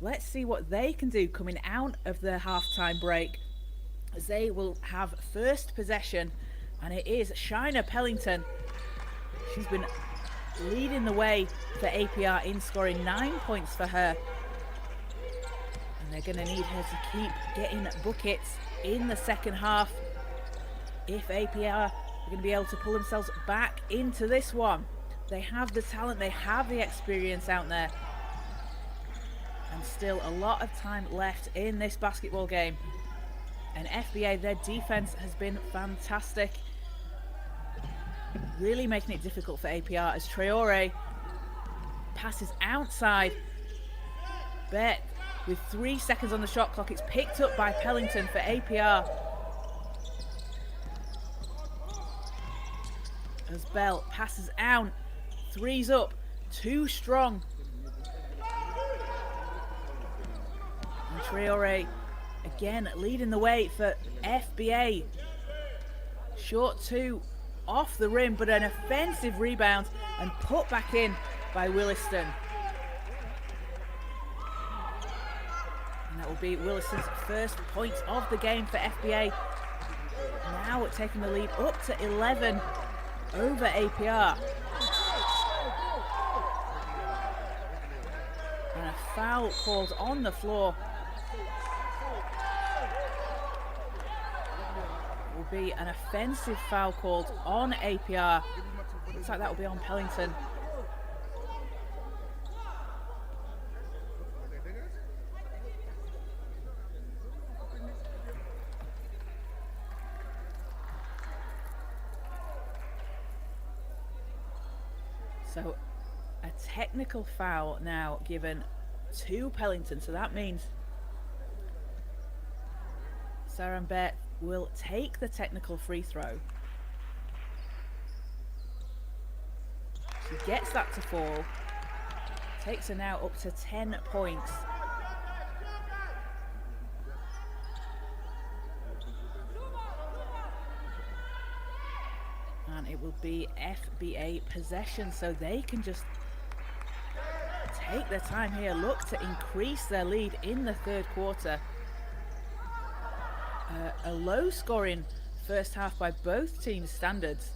B: Let's see what they can do coming out of the halftime break, as they will have first possession, and it is Shina Pellington. She's been leading the way for APR in scoring 9 points for her, and they're going to need her to keep getting buckets in the second half if APR are going to be able to pull themselves back into this one. They have the talent, they have the experience out there, and still a lot of time left in this basketball game. And FBA, their defense has been fantastic, really making it difficult for APR as Traore passes outside. Bet with 3 seconds on the shot clock, it's picked up by Pellington for APR. As Bell passes out, three's up, too strong. And Traore again leading the way for FBA. Short two off the rim, but an offensive rebound and put back in by Williston. And that will be Williston's first points of the game for FBA. Now taking the lead up to 11 over APR. And a foul called on the floor. Will be an offensive foul called on APR. Looks like that will be on Pellington. So a technical foul now given to Pellington. So that means Sarah Mbet will take the technical free throw. She gets that to fall. Takes her now up to 10 points. And it will be FBA possession, so they can just take their time here, look to increase their lead in the third quarter. A low scoring first half by both teams' standards.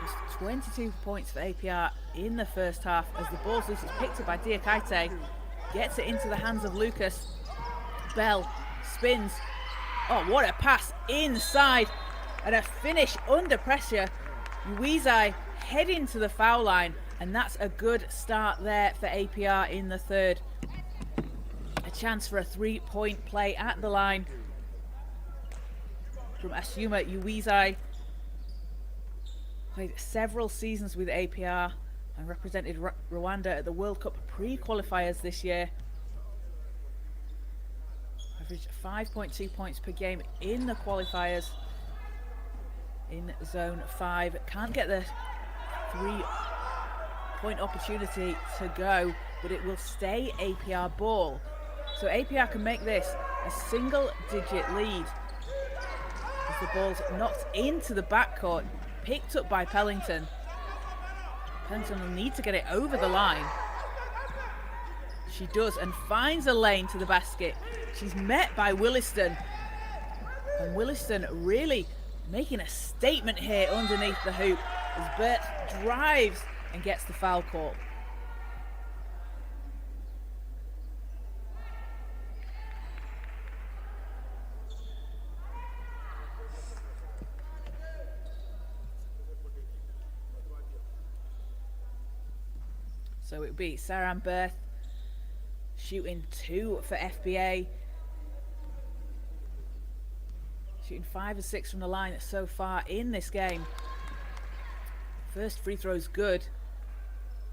B: Just 22 points for APR in the first half as the ball's loose. It's picked up by Diakite. Gets it into the hands of Lucas. Bell spins. Oh, what a pass inside. And a finish under pressure. Uizai heading to the foul line. And that's a good start there for APR in the third. A chance for a three-point play at the line from Asuma Uizai. Played several seasons with APR and represented Rwanda at the World Cup pre-qualifiers this year. Averaged 5.2 points per game in the qualifiers in Zone 5. Can't get the three-point opportunity to go, but it will stay APR ball. So APR can make this a single-digit lead as the ball's knocked into the backcourt, picked up by Pellington. Pellington will need to get it over the line. She does, and finds a lane to the basket. She's met by Williston. And Williston really making a statement here underneath the hoop as Bert drives and gets the foul call. So it would be Saran Berth shooting 2 for FBA. Shooting 5 of 6 from the line so far in this game. First free throw's good.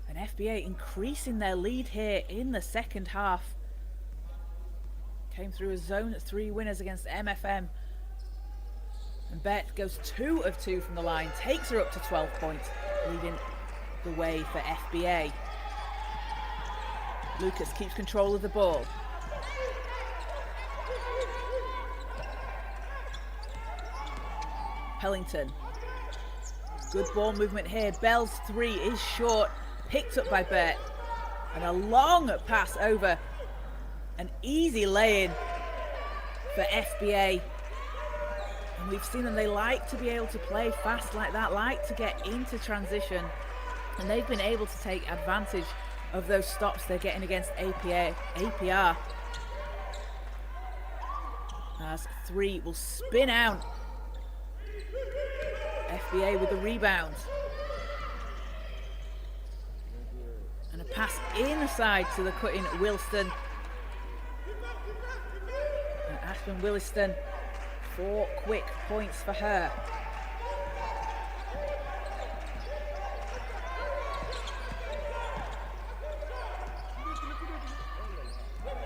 B: And FBA increasing their lead here in the second half. Came through as zone 3 winners against MFM. And Beth goes 2 of 2 from the line, takes her up to 12 points, leading the way for FBA. Lucas keeps control of the ball. Pellington. Good ball movement here. Bell's 3 is short, picked up by Beth. And a long pass over. An easy lay-in for FBA. And we've seen them, they like to be able to play fast like that, like to get into transition. And they've been able to take advantage of those stops they're getting against APR. As 3 will spin out. FBA with the rebound. And a pass inside to the cutting Wilston. And Aspen Williston, 4 quick points for her.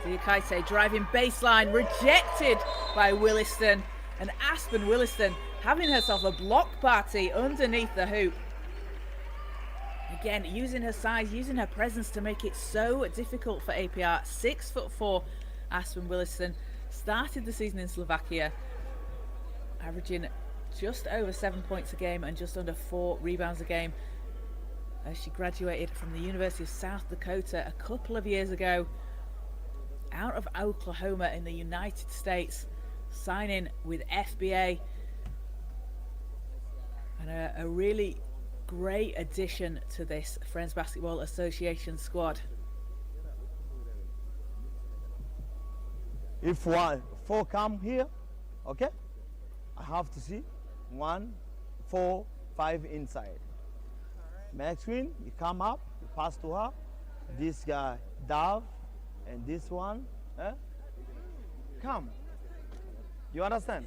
B: Diakaite driving baseline, rejected by Williston. And Aspen Williston having herself a block party underneath the hoop. Again, using her size, using her presence to make it so difficult for APR. 6'4" Aspen Williston started the season in Slovakia, averaging just over 7 points a game and just under 4 rebounds a game. She graduated from the University of South Dakota a couple of years ago, out of Oklahoma in the United States, signing with FBA. And a really great addition to this Friends Basketball Association squad.
C: If 4 come here, okay, I have to see 1, 4, 5 inside. Next win, you come up, you pass to her. This guy, Dav, and this one, come. You understand?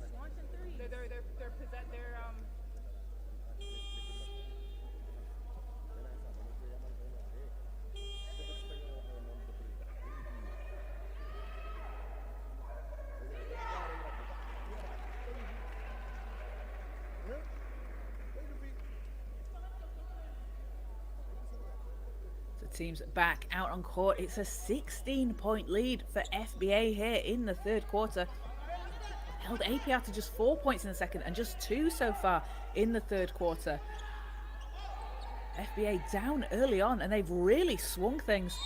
B: Teams back out on court. It's a 16-point lead for FBA here in the third quarter. Held APR to just 4 points in the second and just 2 so far in the third quarter. FBA down early on, and they've really swung things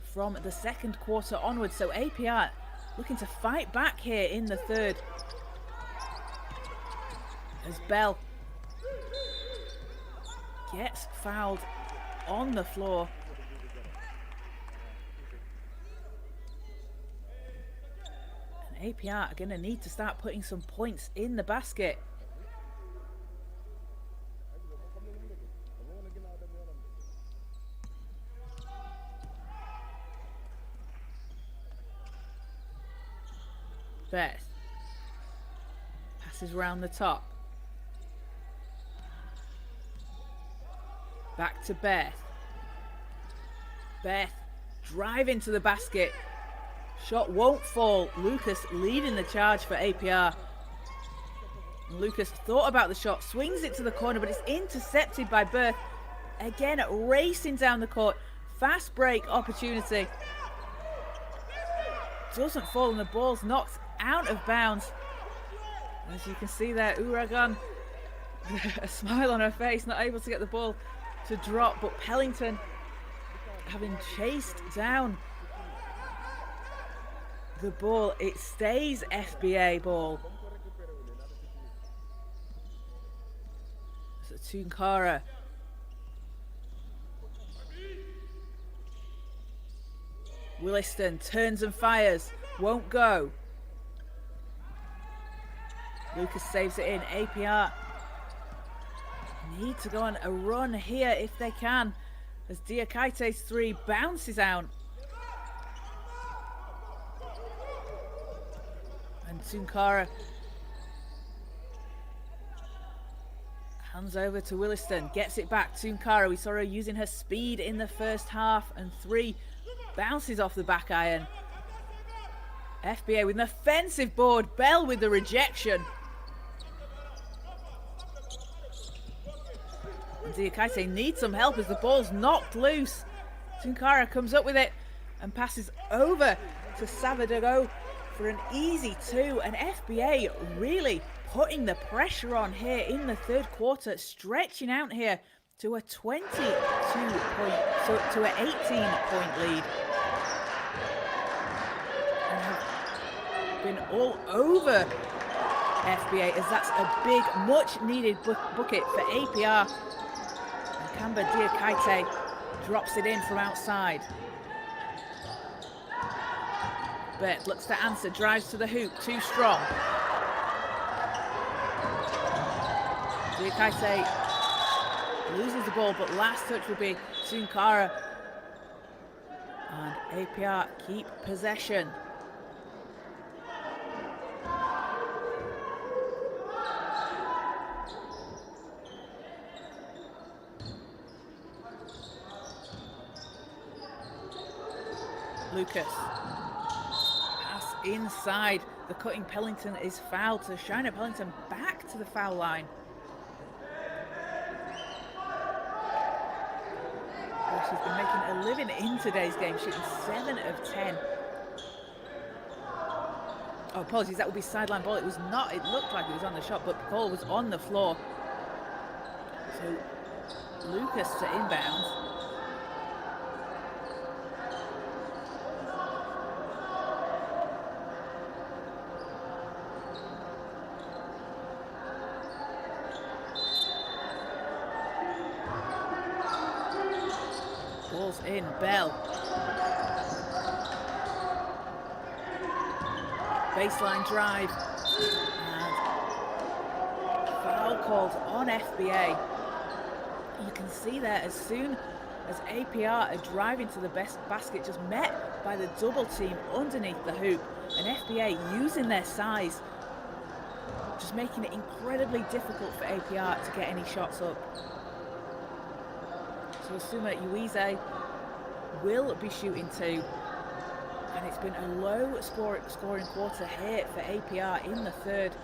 B: from the second quarter onwards. So APR looking to fight back here in the third. As Bell gets fouled on the floor. And APR are going to need to start putting some points in the basket. Beth passes around the top. Back to Beth. Beth driving to the basket. Shot won't fall. Lucas leading the charge for APR. And Lucas thought about the shot, swings it to the corner, but it's intercepted by Beth. Again, racing down the court. Fast break opportunity. Doesn't fall, and the ball's knocked out of bounds. As you can see there, Uragan, a smile on her face, not able to get the ball to drop, but Pellington having chased down the ball. It stays FBA ball. So Tunkara Williston turns and fires, won't go. Lucas saves it in. APR need to go on a run here if they can, as Diakaite's 3 bounces out. And Tunkara Hands over to Williston, gets it back to Nkara. We saw her using her speed in the first half, and 3 bounces off the back iron. FBA with an offensive board, Bell with the rejection. And Diakite needs some help as the ball's knocked loose. Tunkara comes up with it and passes over to Savadogo for an easy 2, and FBA really putting the pressure on here in the third quarter, stretching out here to a 18-point lead. And have been all over FBA, as that's a big, much needed bucket for APR. And Kamba Diakite drops it in from outside. Bett looks to answer, drives to the hoop, too strong. Diakite loses the ball, but last touch will be Tunkara. And APR keep possession. Lucas. Pass inside. The cutting Pellington is fouled, so Shiner Pellington back to the foul line. She's been making a living in today's game, shooting 7 of 10. Oh, apologies, that would be sideline ball. It was not, it looked like it was on the shot, but the ball was on the floor. So Lucas to inbound. Ball's in, Bell. Baseline drive. And foul called on FBA. You can see there, as soon as APR are driving to the basket, just met by the double team underneath the hoop. And FBA using their size, just making it incredibly difficult for APR to get any shots up. So Asuma Uize will be shooting 2, and it's been a low scoring quarter here for APR in the third,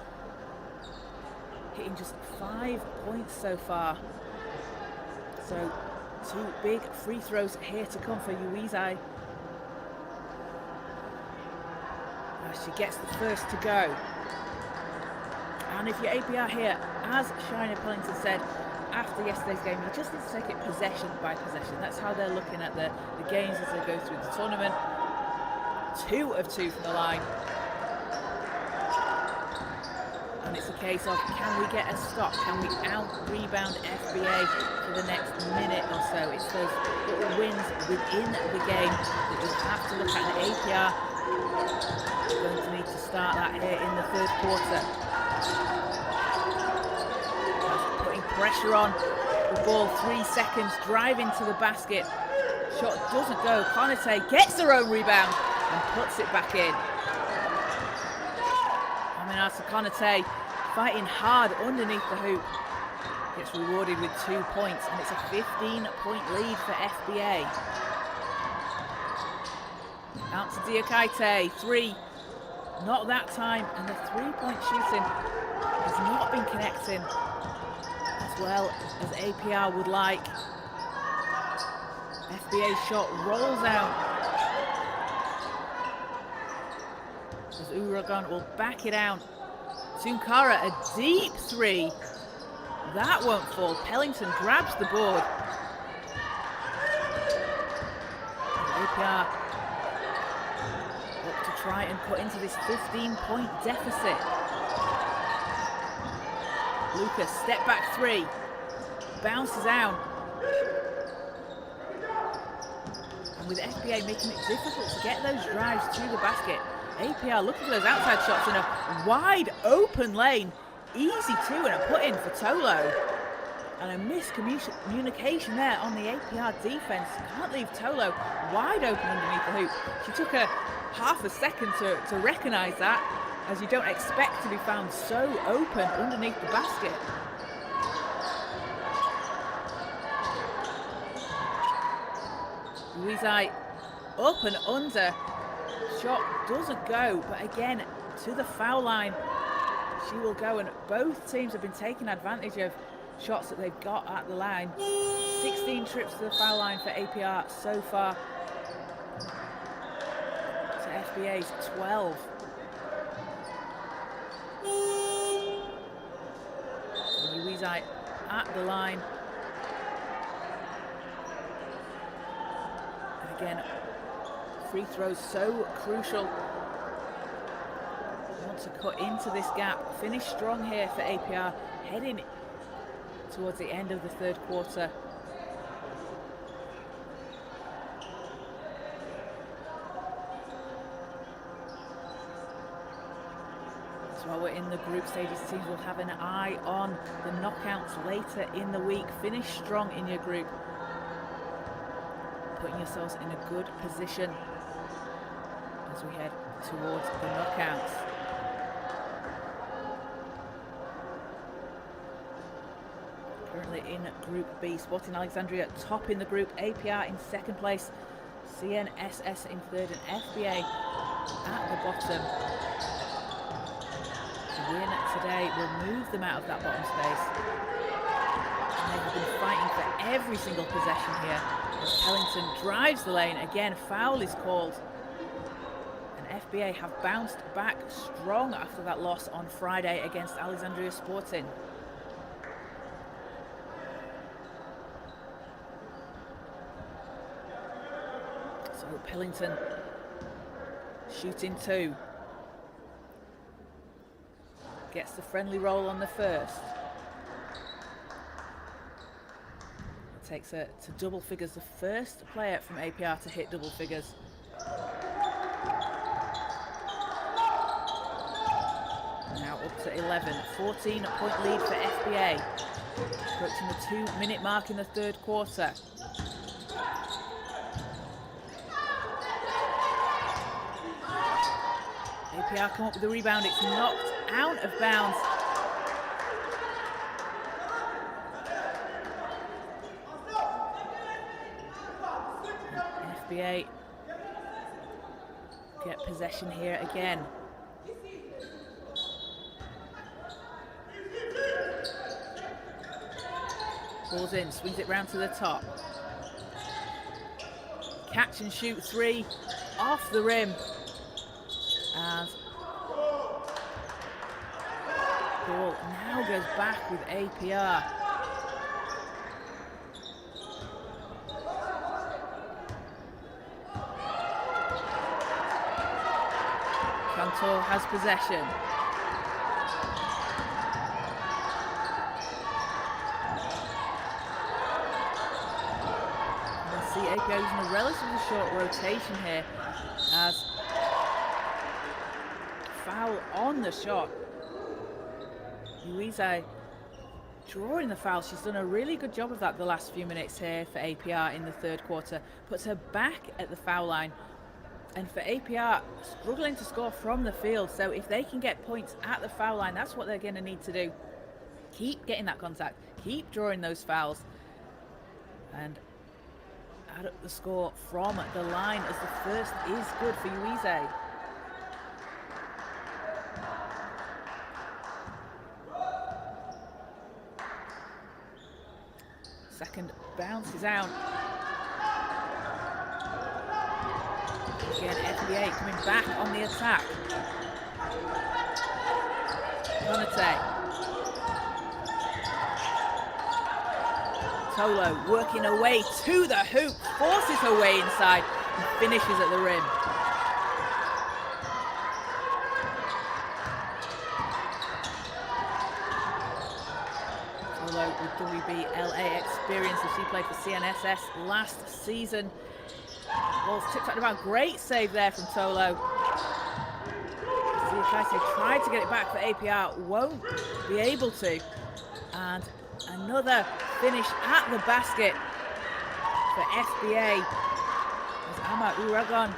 B: hitting just 5 points so far. So 2 big free throws here to come for Uize. She gets the first to go. And if you're APR here, as Shiner Pellington said after yesterday's game, you just need to take it possession by possession. That's how they're looking at the games as they go through the tournament. 2 of 2 from the line. And it's a case of, can we get a stop? Can we out-rebound FBA for the next minute or so? It's those little wins within the game that you have to look at. And APR is going to need to start that here in the third quarter. Pressure on the ball, 3 seconds, driving to the basket. Shot doesn't go. Konate gets her own rebound and puts it back in. Aminata Konate fighting hard underneath the hoop. Gets rewarded with 2 points, and it's a 15-point lead for FBA. Out to Diakite, 3. Not that time, and the 3-point shooting has not been connecting as well as APR would like. FBA's shot rolls out as Uragan will back it out. Tunkara, a deep 3. That won't fall. Pellington grabs the board. APR look to try and cut into this 15-point deficit. Lucas, step back 3, bounces out. And with FBA making it difficult to get those drives to the basket, APR looking for those outside shots in a wide open lane. Easy 2 and a put in for Tolo. And a miscommunication there on the APR defense. Can't leave Tolo wide open underneath the hoop. She took her half a second to recognize that, as you don't expect to be found so open underneath the basket. Uizai up and under. Shot doesn't go, but again, to the foul line she will go, and both teams have been taking advantage of shots that they've got at the line. 16 trips to the foul line for APR so far to FBA's 12. Uizai at the line. And again, free throws so crucial. Want to cut into this gap. Finish strong here for APR, heading towards the end of the third quarter. So while we're in the group stages, teams will have an eye on the knockouts later in the week. Finish strong in your group, putting yourselves in a good position as we head towards the knockouts. Currently in Group B, Sporting Alexandria top in the group, APR in second place, CNSS in third, and FBA at the bottom. The win today will move them out of that bottom space. And they have been fighting for every single possession here as Ellington drives the lane. Again, foul is called. And FBA have bounced back strong after that loss on Friday against Alexandria Sporting. So Pellington shooting two. Gets the friendly roll on the first. It takes her to double figures, the first player from APR to hit double figures. Now up to 11, 14-point lead for FBA. Approaching the 2-minute mark in the third quarter. APR come up with the rebound, it's knocked out of bounds. FBA get possession here again. Balls in, swings it round to the top. Catch and shoot three off the rim. And ball now goes back with APR. Cantor has possession. And see APR using a relatively short rotation here as foul on the shot. Uizai drawing the foul. She's done a really good job of that the last few minutes here for APR in the third quarter. Puts her back at the foul line. And for APR, struggling to score from the field. So if they can get points at the foul line, that's what they're going to need to do. Keep getting that contact. Keep drawing those fouls. And add up the score from the line as the first is good for Uizai. Second bounces out. Again, FBA coming back on the attack. Konate. Tolo working her way to the hoop, forces her way inside and finishes at the rim. Tolo with WBLA experience as she played for CNSS last season. Ball's tipped out about. Great save there from Tolo. Siakaise tried to get it back for APR, won't be able to. And another finish at the basket for FBA as Ama Uragon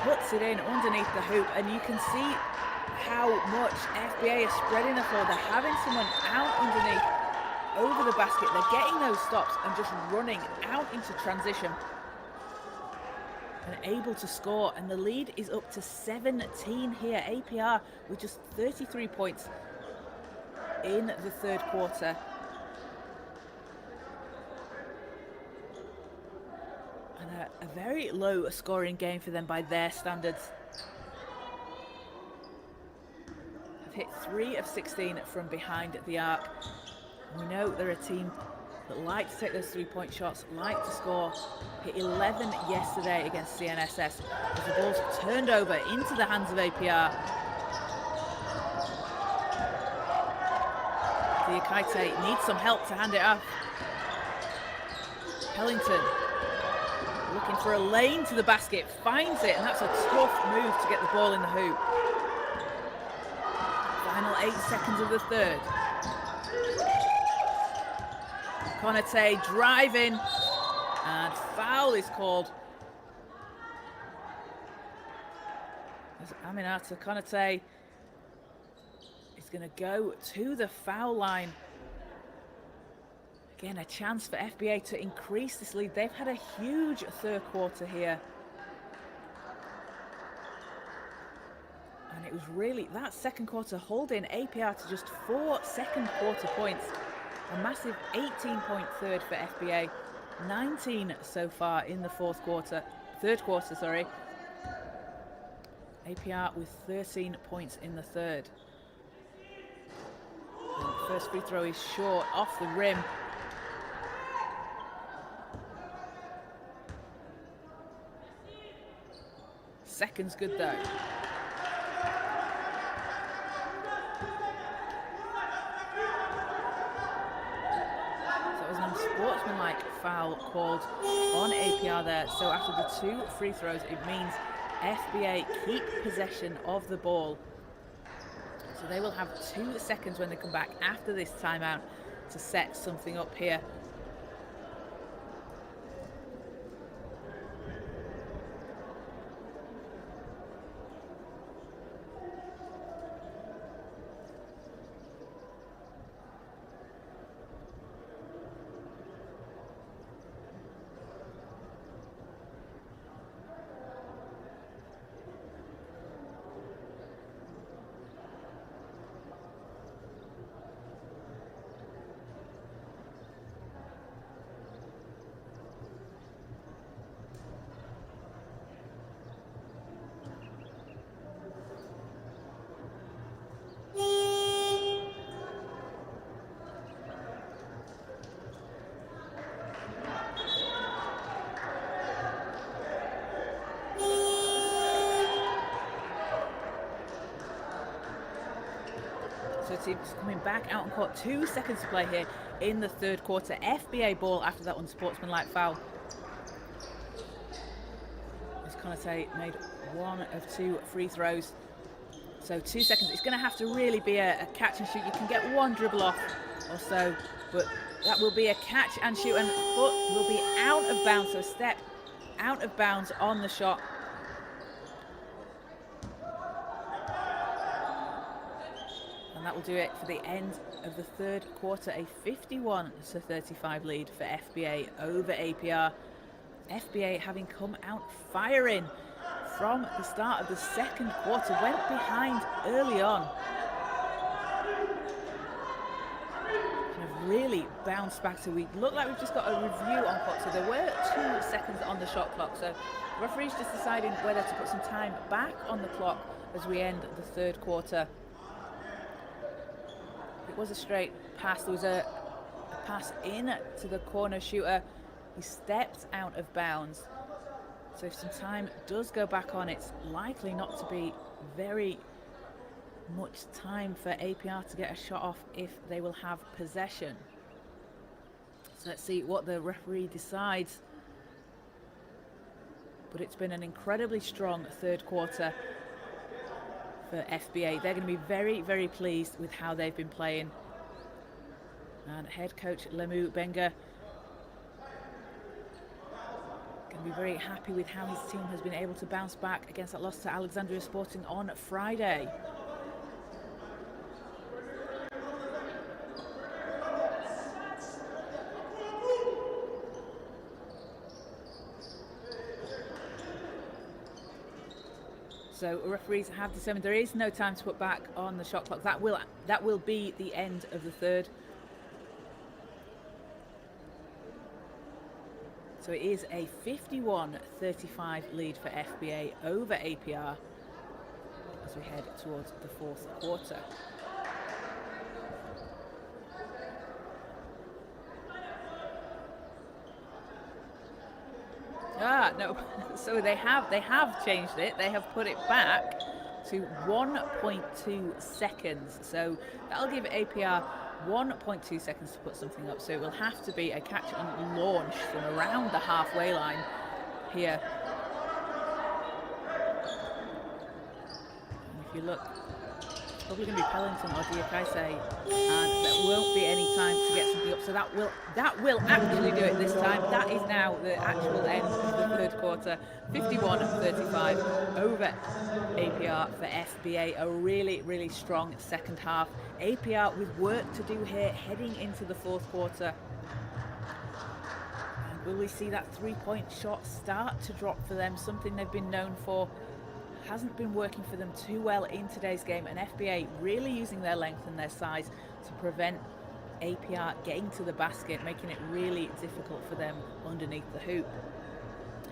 B: puts it in underneath the hoop, and you can see how much FBA is spreading the floor. They're having someone out underneath over the basket. They're getting those stops and just running out into transition. and able to score, and the lead is up to 17 here. APR with just 33 points in the third quarter. And a very low scoring game for them by their standards. Have hit 3 of 16 from behind the arc. We know they're a team that like to take those 3-point shots, like to score. Hit 11 yesterday against CNSS as the ball's turned over into the hands of APR. Diakite needs some help to hand it off. Pellington looking for a lane to the basket, finds it, and that's a tough move to get the ball in the hoop. Final 8 seconds of the third. Konate driving, and foul is called. As Aminata Konate is going to go to the foul line. Again, a chance for FBA to increase this lead. They've had a huge third quarter here. And it was really that second quarter holding APR to just 4 second quarter points. A massive 18-point third for FBA. 19 so far in the third quarter, sorry. APR with 13 points in the third. And the first free throw is short, off the rim. Second's good though. Unsportsmanlike foul called on APR there. So after the 2 free throws, it means FBA keep possession of the ball. So they will have 2 seconds when they come back after this timeout to set something up here. So teams coming back out on court. 2 seconds to play here in the third quarter. FBA ball after that unsportsmanlike foul. As Konate made 1 of 2 free throws. So 2 seconds. It's going to have to really be a catch and shoot. You can get 1 dribble off or so, but that will be a catch and shoot, and foot will be out of bounds. So a step out of bounds on the shot. And that will do it for the end of the third quarter. A 51-35 lead for FBA over APR. FBA having come out firing from the start of the second quarter, went behind early on. Kind of really bounced back. So we look like we've just got a review on clock. So there were 2 seconds on the shot clock. So the referee's just deciding whether to put some time back on the clock as we end the third quarter. It was a straight pass. There was a pass in to the corner shooter. He stepped out of bounds. So if some time does go back on, it's likely not to be very much time for APR to get a shot off if they will have possession. So let's see what the referee decides. But it's been an incredibly strong third quarter for FBA. They're going to be very, very pleased with how they've been playing. And head coach Lemu Benga going to be very happy with how his team has been able to bounce back against that loss to Alexandria Sporting on Friday. So referees have determined there is no time to put back on the shot clock. That will be the end of the third. So it is a 51-35 lead for FBA over APR as we head towards the fourth quarter. No, so they have changed it. They have put it back to 1.2 seconds. So that'll give APR 1.2 seconds to put something up. So it will have to be a catch and launch from around the halfway line here. And if you look, it's probably going to be Pellington or Diakaise, and there won't be any time to get something up. So that will actually do it this time. That is now the actual end of the third quarter. 51-35 over APR for FBA. A really, really strong second half. APR with work to do here heading into the fourth quarter. And will we see that three-point shot start to drop for them? Something they've been known for. Hasn't been working for them too well in today's game, and FBA really using their length and their size to prevent APR getting to the basket, making it really difficult for them underneath the hoop.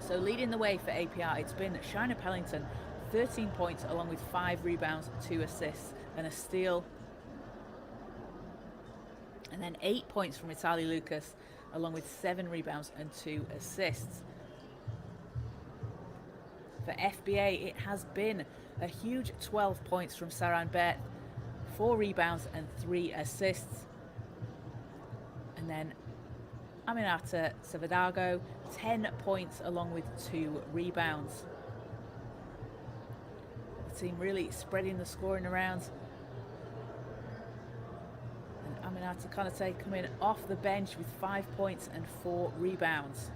B: So leading the way for APR, it's been Shiner Pellington, 13 points along with 5 rebounds, 2 assists and a steal. And then 8 points from Itali Lucas along with 7 rebounds and 2 assists. For FBA, it has been a huge 12 points from Saran Bet, 4 rebounds and 3 assists. And then Aminata Savadago, 10 points along with 2 rebounds. The team really spreading the scoring around. And Aminata Konate coming off the bench with 5 points and 4 rebounds.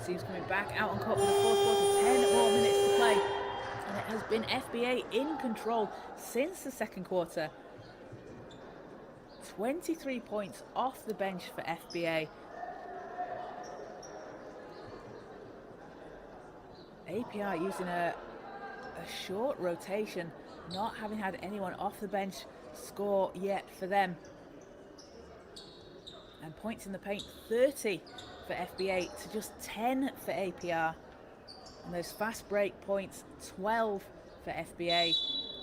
B: Teams coming back out on court for the fourth quarter, 10 more minutes to play. And it has been FBA in control since the second quarter. 23 points off the bench for FBA. APR using a short rotation, not having had anyone off the bench score yet for them. And points in the paint, 30 for FBA to just 10 for APR. And those fast break points, 12 for FBA.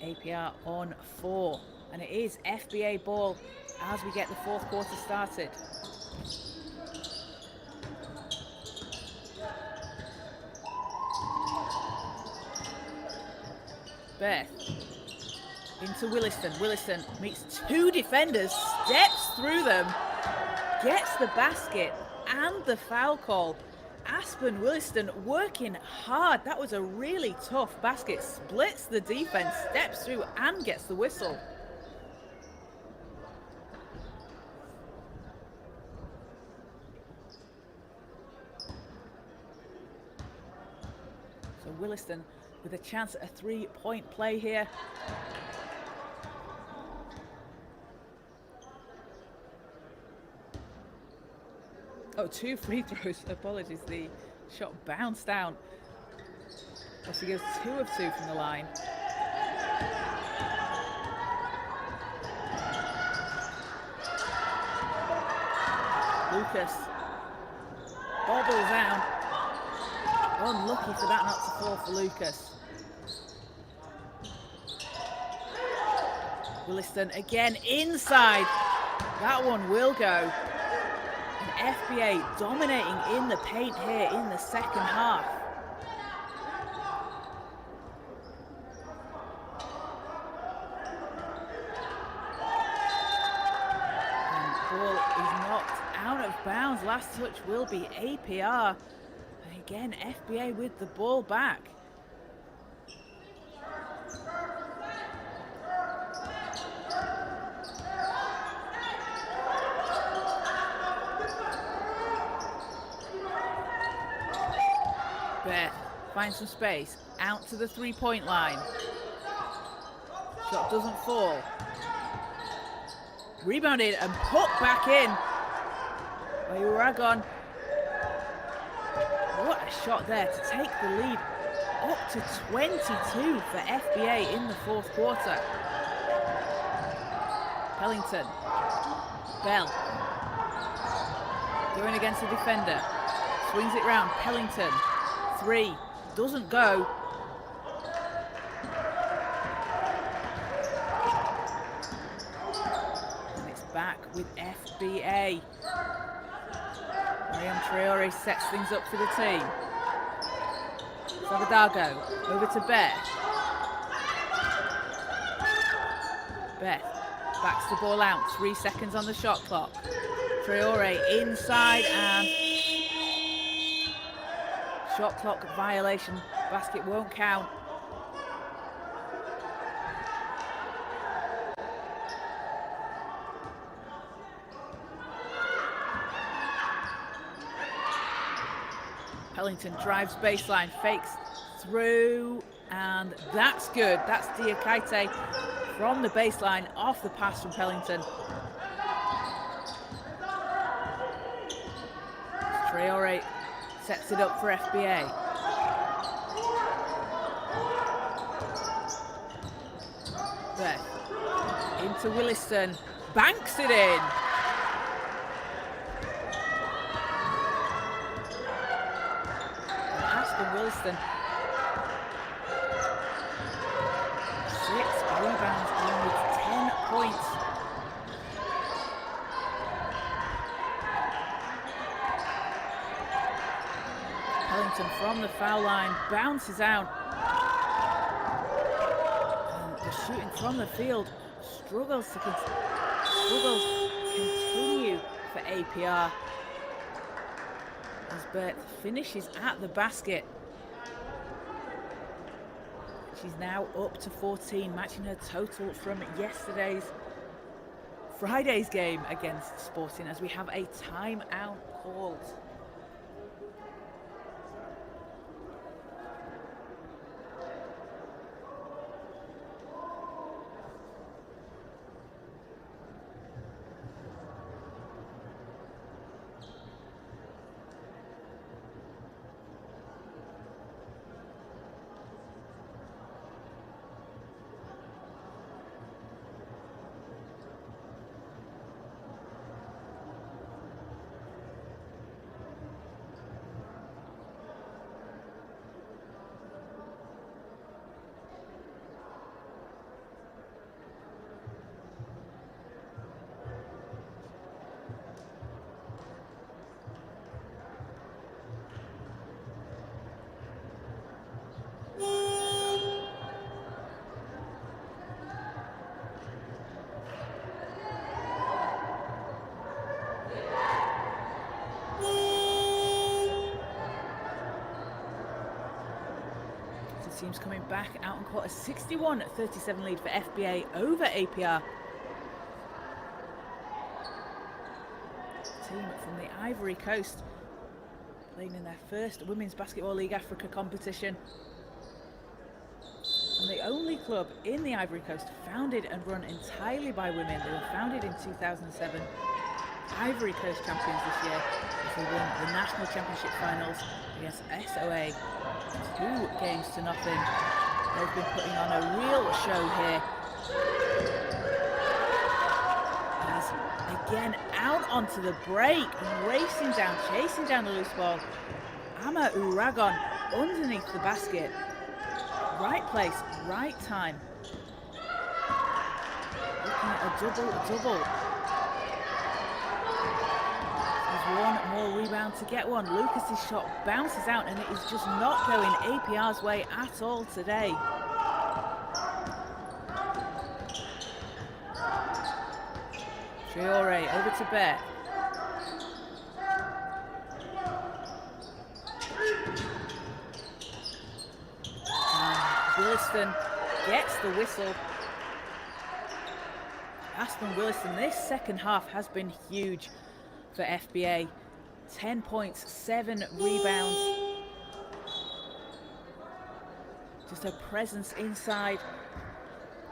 B: APR on 4. And it is FBA ball as we get the fourth quarter started. Beth into Williston. Williston meets 2 defenders, steps through them, gets the basket and the foul call. Aspen Williston working hard. That was a really tough basket. Splits the defense, steps through and gets the whistle. So Williston with a chance at a 3-point play here. Oh, 2 free throws. Apologies, the shot bounced down. As he goes 2 of 2 from the line. Lucas bobbles down. Unlucky for that not to fall for Lucas. Williston again inside. That one will go. And FBA dominating in the paint here in the second half. out of bounds. Last touch will be APR. And again, FBA with the ball back. Beth finds some space, out to the three-point line. Shot doesn't fall. Rebounded and put back in by Uragon. What a shot there to take the lead up to 22 for FBA in the fourth quarter. Pellington. Bell. Going against the defender. Swings it round. Pellington. Three. Doesn't go. And it's back with FBA. Mariam Traore sets things up for the team. Savadago over to Beth. Beth backs the ball out. 3 seconds on the shot clock. Traore inside and shot clock violation. Basket won't count. Pellington drives baseline, fakes through, and that's good. That's Diakite from the baseline off the pass from Pellington. Traore sets it up for FBA. Beth into Williston, banks it in. Williston. 6 rebounds and with 10 points. Pellington from the foul line bounces out. And the shooting from the field struggles to continue for APR. As Beth finishes at the basket. She's now up to 14, matching her total from Friday's game against Sporting, as we have a timeout called. Teams coming back out on court, a 61-37 lead for FBA over APR. Team from the Ivory Coast playing in their first Women's Basketball League Africa competition. And the only club in the Ivory Coast founded and run entirely by women. They were founded in 2007. Ivory Coast champions this year as they won the National Championship Finals against SOA 2-0. They've been putting on a real show here. As again out onto the break, racing down, chasing down the loose ball. Ama Uragon underneath the basket. Right place, right time. Looking at a double-double. One more rebound to get one. Lucas's shot bounces out and it is just not going APR's way at all today. Traore over to Bear. Williston gets the whistle. Aspen Williston, this second half has been huge for FBA. 10 points, 7 rebounds. Just her presence inside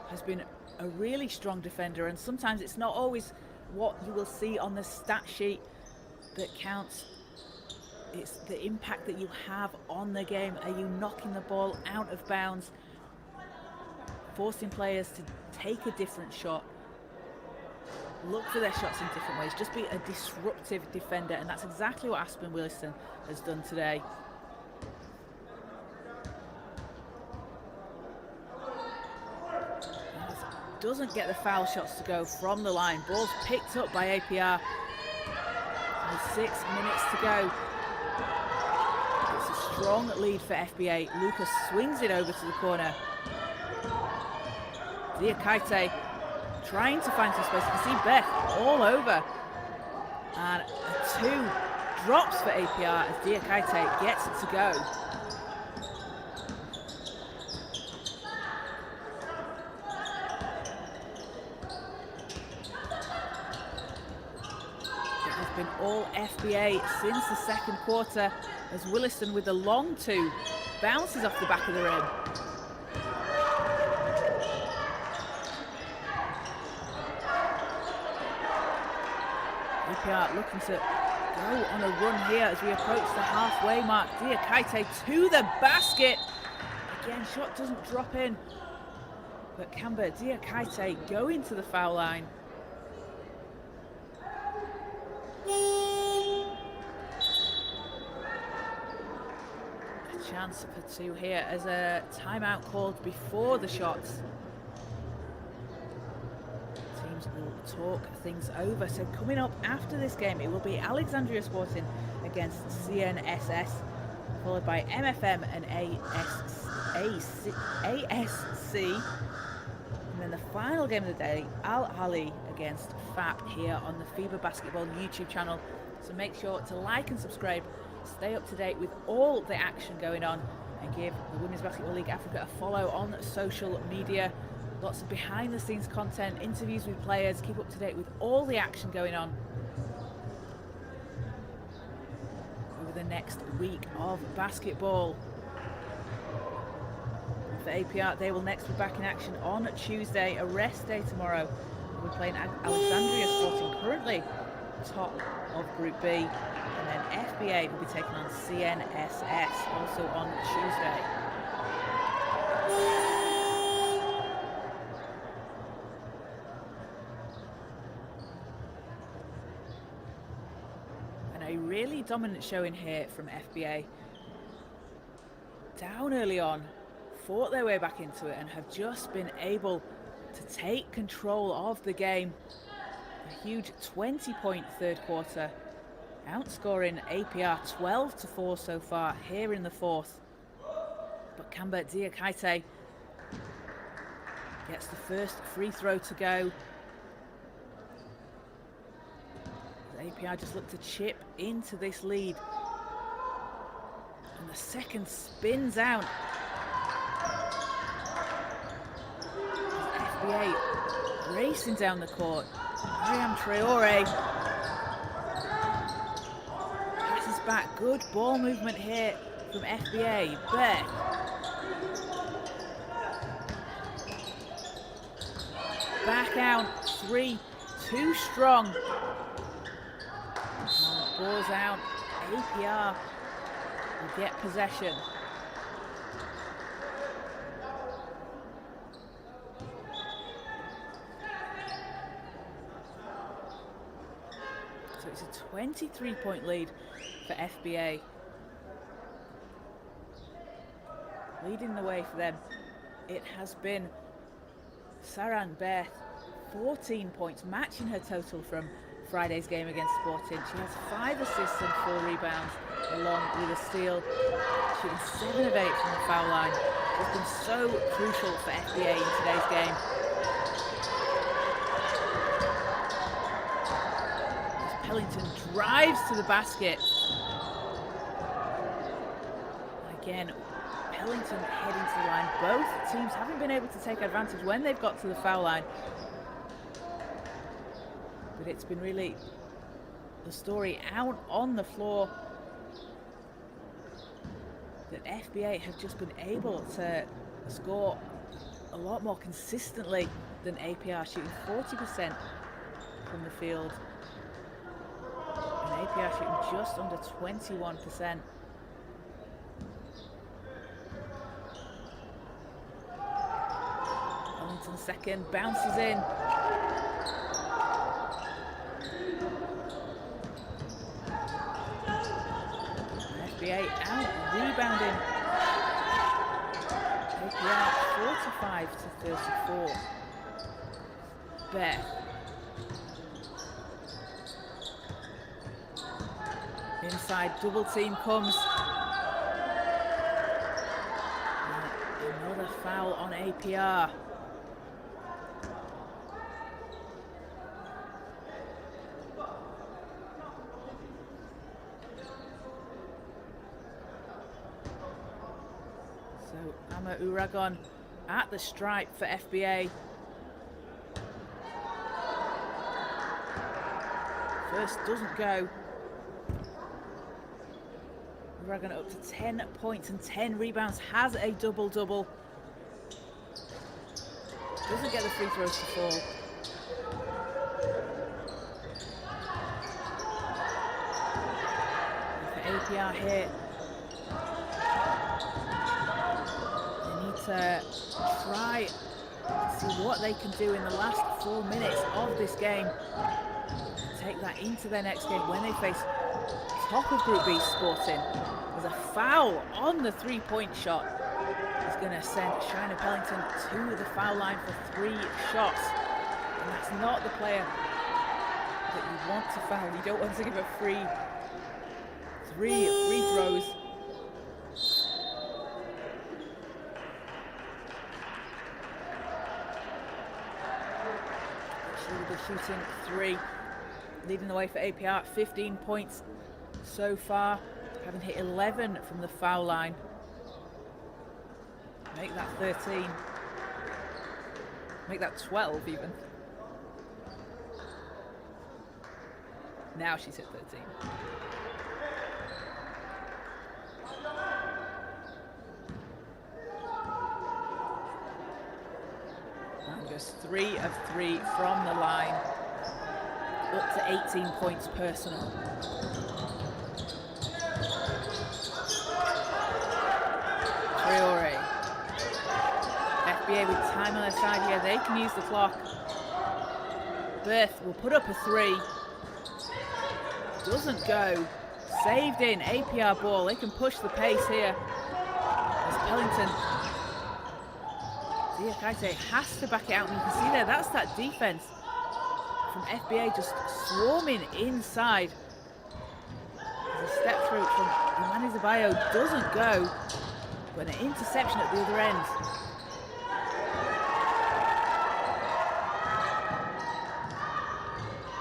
B: has been a really strong defender, and sometimes it's not always what you will see on the stat sheet that counts. It's the impact that you have on the game. Are you knocking the ball out of bounds, forcing players to take a different shot, look for their shots in different ways, just be a disruptive defender, and that's exactly what Aspen Williston has done today. Doesn't get the foul shots to go from the line. Ball's picked up by APR. With 6 minutes to go. It's a strong lead for FBA. Lucas swings it over to the corner. Diakite trying to find some space. You can see Beth all over. And a 2 drops for APR as Diakite gets it to go. Been all FBA since the second quarter, as Williston with the long 2 bounces off the back of the rim. APR looking to go on a run here as we approach the halfway mark. Diakite to the basket. Again, shot doesn't drop in, but Camber Diakite going to the foul line. A chance for 2 here as a timeout called before the shots. Teams will talk things over. So coming up after this game, it will be Alexandria Sporting against CNSS, followed by MFM and ASC. And then the final game of the day, Al Ali against FAP here on the FIBA Basketball YouTube channel. So make sure to like and subscribe, stay up to date with all the action going on, and give the Women's Basketball League Africa a follow on social media. Lots of behind the scenes content, interviews with players, keep up to date with all the action going on over the next week of basketball. For APR, they will next be back in action on Tuesday, a rest day tomorrow. We're playing Alexandria Sporting, currently top of Group B, and then FBA will be taking on CNSS also on Tuesday. And a really dominant showing here from FBA. Down early on, fought their way back into it, and have just been able to take control of the game. A huge 20-point third quarter, outscoring APR 12-4 so far here in the fourth. But Camber Diakite gets the first free throw to go. APR just look to chip into this lead. And the second spins out. FBA racing down the court. Mariam Traore passes back. Good ball movement here from FBA. Beck. Back out. 3, too strong. And ball's out. APR will get possession. So it's a 23-point lead for FBA. Leading the way for them, it has been Saran Beth, 14 points, matching her total from Friday's game against Sporting. She has 5 assists and 4 rebounds, along with a steal. Shooting 7 of 8 from the foul line. It's been so crucial for FBA in today's game. Pellington drives to the basket. Again, Pellington heading to the line. Both teams haven't been able to take advantage when they've got to the foul line. But it's been really the story out on the floor that FBA have just been able to score a lot more consistently than APR, shooting 40% from the field. And APR shooting just under 21%. Pellington second, bounces in. FBA out, rebounding. APR 45 to 34. Beth. Inside, double team comes. And another foul on APR. So Ama Uragon at the stripe for FBA. First doesn't go. Uragon up to 10 points and 10 rebounds, has a double-double. Doesn't get the free throws to fall. And for APR here, they need to try and see what they can do in the last 4 minutes of this game. Take that into their next game when they face top of Group B Sporting. There's a foul on the three-point shot. It's going to send Shiner Pellington to the foul line for 3 shots. And that's not the player that you want to foul. You don't want to give a free throws. Actually, we'll be shooting 3. Leading the way for APR, 15 points so far, having hit 11 from the foul line. Make that 13. Make that 12 even. Now she's hit 13. And goes 3 of 3 from the line. Up to 18 points personal. Traore. FBA with time on their side here. They can use the clock. Berth will put up a 3. Doesn't go. Saved in. APR ball. They can push the pace here. As Pellington. Diakite has to back it out. And you can see there, that's that defense from FBA just swarming inside. There's a step through from Imani Zabayo, doesn't go, but an interception at the other end.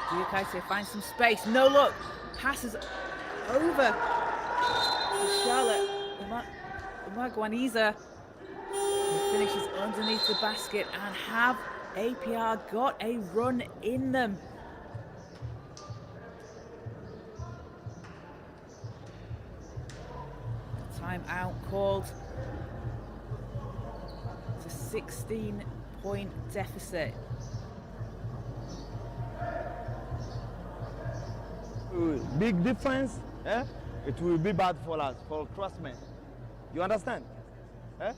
B: Diakite finds some space, no look, passes over to Charlotte Umagwaniza, who finishes underneath the basket. And have APR got a run in them? Timeout called. It's a 16-point deficit.
C: Big difference, eh? It will be bad for us, for Crossmen. You understand? Eh?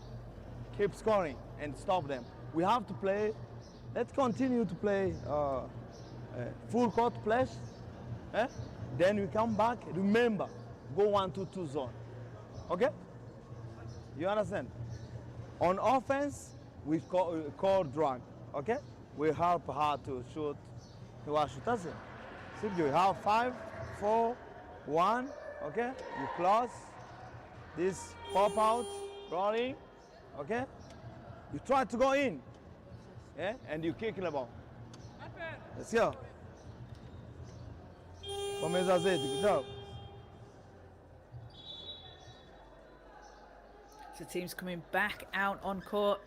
C: Keep scoring and stop them. We have to play. Let's continue to play full court flash. Eh? Then we come back. Remember, go 1-2-2 zone. Okay? You understand? On offense, we call drag. Okay? We help her to shoot. See, you have 5, 4, 1. Okay? You close. This pop out, rolling. Okay? You try to go in. Yeah? And you kick the ball. Let's go. Good job.
B: So teams coming back out on court.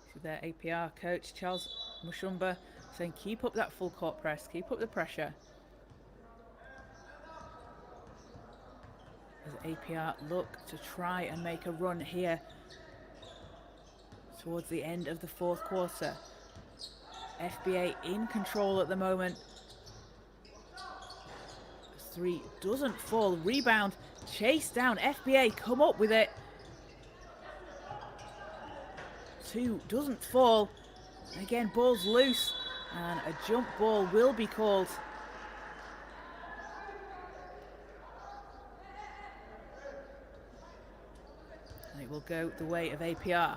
B: See their APR coach, Charles Mushumba, saying keep up that full court press, keep up the pressure. As APR look to try and make a run here towards the end of the fourth quarter. FBA in control at the moment. Three doesn't fall. Rebound, chase down. FBA come up with it. Two doesn't fall. Again, ball's loose, and a jump ball will be called. And it will go the way of APR.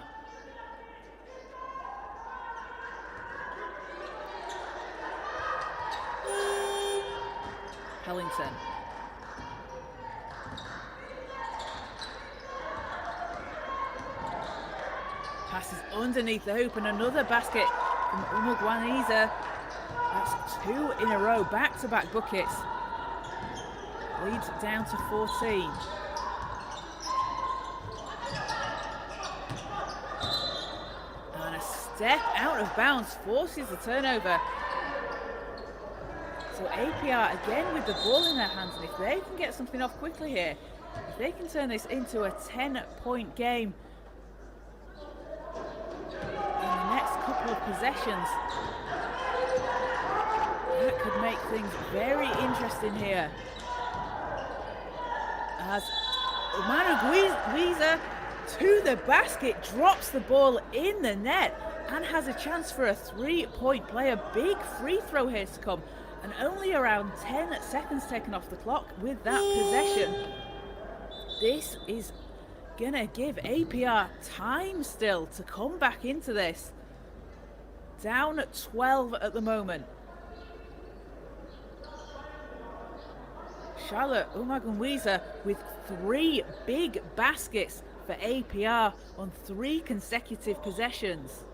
B: Pellington. Passes underneath the hoop, and another basket from Umugwaniza. That's two in a row, back-to-back buckets. Leads down to 14. And a step out of bounds forces the turnover. So APR again with the ball in their hands, and if they can get something off quickly here, if they can turn this into a 10-point game in the next couple of possessions, that could make things very interesting here. As Manu Guiza to the basket, drops the ball in the net and has a chance for a 3-point play. A big free throw here to come. And only around 10 seconds taken off the clock with that possession. This is gonna give APR time still to come back into this. Down at 12 at the moment. Charlotte Umagunwiza with 3 big baskets for APR on 3 consecutive possessions.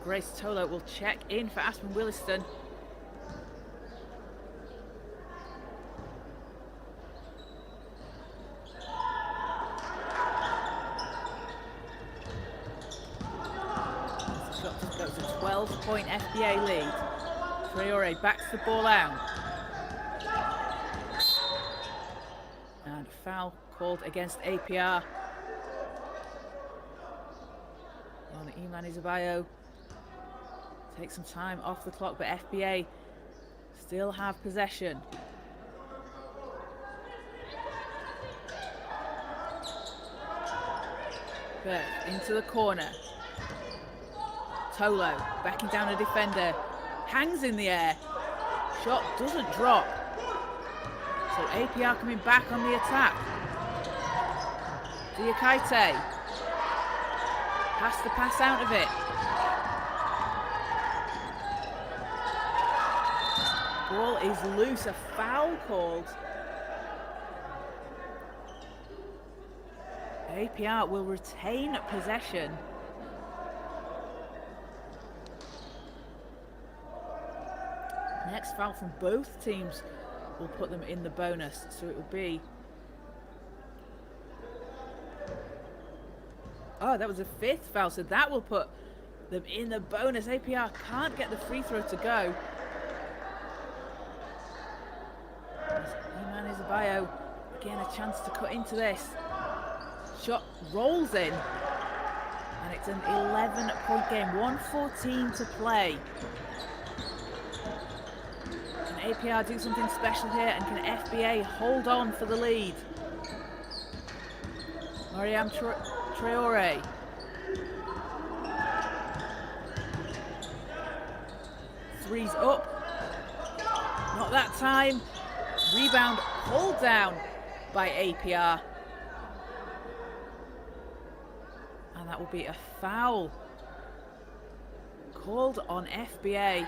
B: Grace Tolo will check in for Aspen Williston. The shot just goes to 12-point FBA lead. Traore backs the ball out. And foul called against APR. On Iman Izabayo. Take some time off the clock, but FBA still have possession. Burke into the corner. Tolo backing down a defender. Hangs in the air. Shot doesn't drop. So APR coming back on the attack. Diakaite has to pass out of it. Ball is loose, a foul called. APR will retain possession. Next foul from both teams will put them in the bonus, so it will be... Oh, that was a 5th foul, so that will put them in the bonus. APR can't get the free throw to go. Iman Izabayo, again a chance to cut into this. Shot rolls in, and it's an 11-point game, 1:14 to play. Can APR do something special here, and can FBA hold on for the lead? Mariam Traore. Three's up. Not that time. Rebound pulled down by APR. And that will be a foul called on FBA.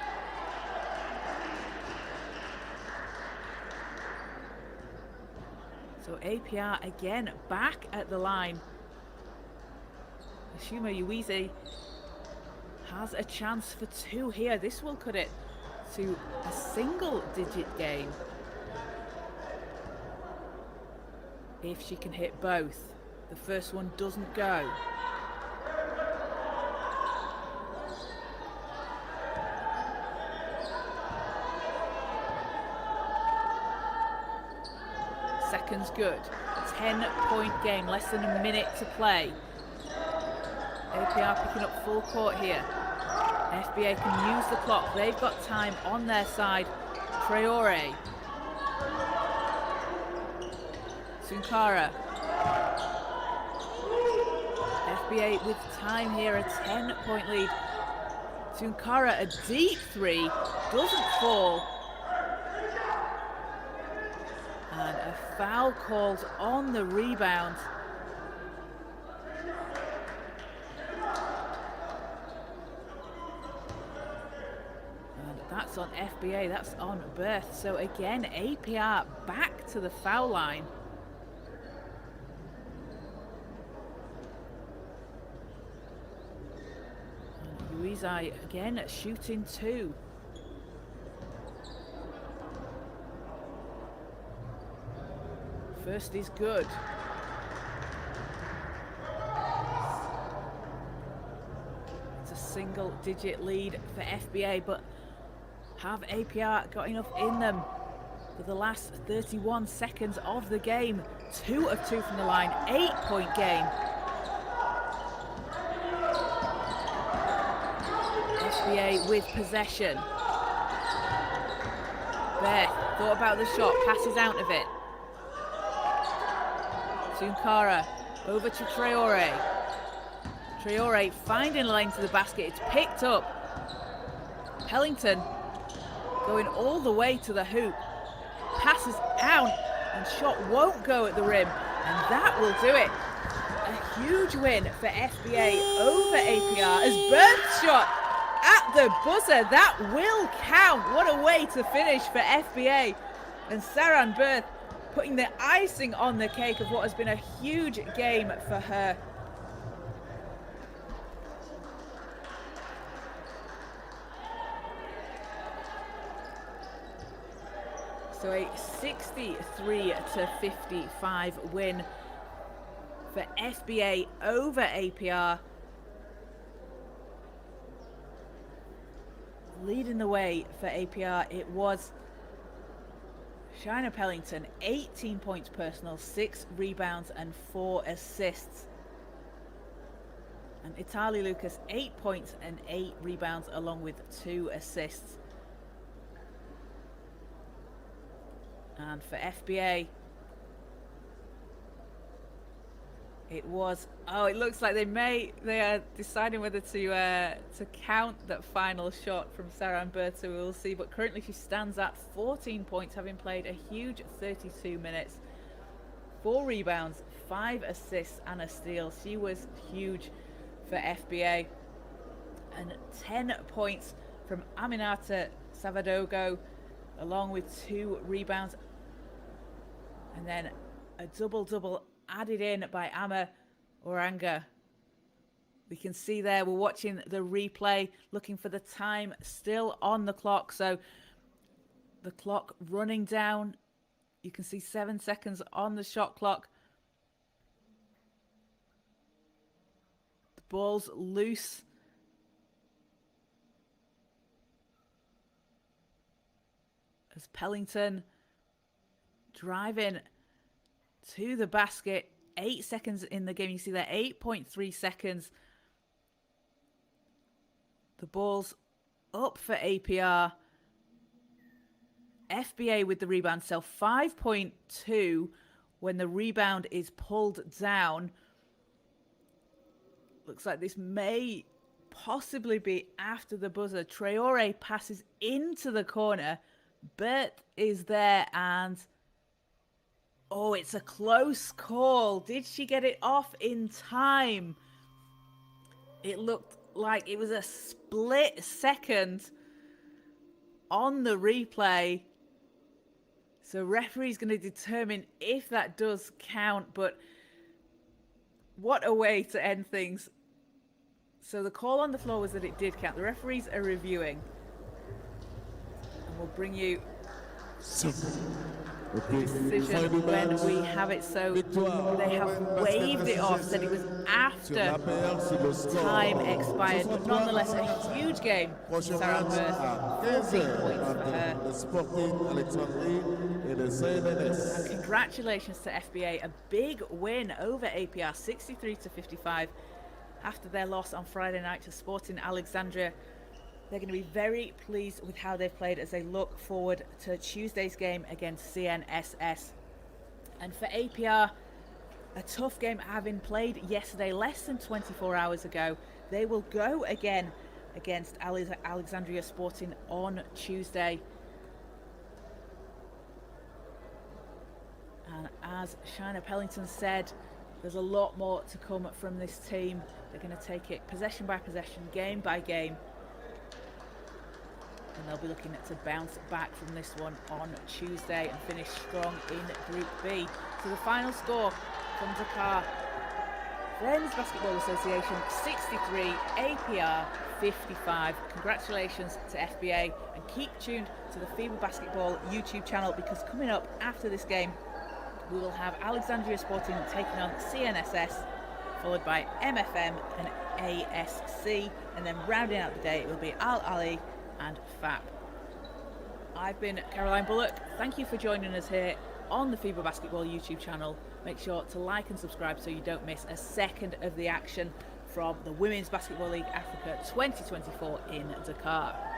B: So APR again back at the line. Ashuma Uwizi has a chance for 2 here. This will cut it to a single-digit game if she can hit both. The first one doesn't go. Second's good. 10-point game, less than a minute to play. APR picking up full court here. FBA can use the clock. They've got time on their side. Traore. Sunkara. FBA with time here, a 10-point lead. Sunkara, a deep 3, doesn't fall. And a foul called on the rebound. And that's on FBA, that's on Berth. So again, APR back to the foul line. And Uizai again shooting 2. First is good. It's a single-digit lead for FBA, but have APR got enough in them for the last 31 seconds of the game? 2 of 2 from the line, 8-point game. FBA with possession. Beth thought about the shot, passes out of it. Sunkara over to Traore. Traore finding a lane to the basket. It's picked up. Pellington going all the way to the hoop. Passes out and shot won't go at the rim. And that will do it. A huge win for FBA over APR as Berth's shot at the buzzer. That will count. What a way to finish for FBA. And Saran Berth putting the icing on the cake of what has been a huge game for her. So a 63-55 win for FBA over APR. Leading the way for APR, it was Shina Pellington, 18 points personal, 6 rebounds and 4 assists. And Itali Lucas, 8 points and 8 rebounds along with 2 assists. And for FBA, it was, it looks like they are deciding whether to count that final shot from Saran Berth, so we'll see. But currently she stands at 14 points, having played a huge 32 minutes. 4 rebounds, 5 assists and a steal. She was huge for FBA. And 10 points from Aminata Savadogo, along with 2 rebounds. And then a double-double added in by Ama Oranga. We can see there, we're watching the replay, looking for the time still on the clock. So the clock running down. You can see 7 seconds on the shot clock. The ball's loose. As Pellington driving to the basket. 8 seconds in the game. You see there, 8.3 seconds. The ball's up for APR. FBA with the rebound. So 5.2 when the rebound is pulled down. Looks like this may possibly be after the buzzer. Traore passes into the corner. Bert is there and it's a close call. Did she get it off in time? It looked like it was a split second on the replay. So referee's going to determine if that does count, but what a way to end things. So the call on the floor was that it did count. The referees are reviewing. And we'll bring you decision when we have it. So they have waived it off, said it was after time expired, but nonetheless a huge game for Sarah Hurst. 14 points for her. And congratulations to FBA, a big win over APR, 63-55, after their loss on Friday night to Sporting Alexandria. They're going to be very pleased with how they've played as they look forward to Tuesday's game against CNSS. And for APR, a tough game having played yesterday, less than 24 hours ago. They will go again against Alexandria Sporting on Tuesday. And as Shina Pellington said, there's a lot more to come from this team. They're going to take it possession by possession, game by game. And they'll be looking to bounce back from this one on Tuesday and finish strong in Group B. So the final score from Dakar: Friends Basketball Association 63, APR 55. Congratulations to FBA, and keep tuned to the FIBA Basketball YouTube channel, because coming up after this game we will have Alexandria Sporting taking on CNSS, followed by MFM and ASC, and then rounding out the day it will be Al Ali and FAP. I've been Caroline Bullock. Thank you for joining us here on the FIBA Basketball YouTube channel. Make sure to like and subscribe so you don't miss a second of the action from the Women's Basketball League Africa 2024 in Dakar.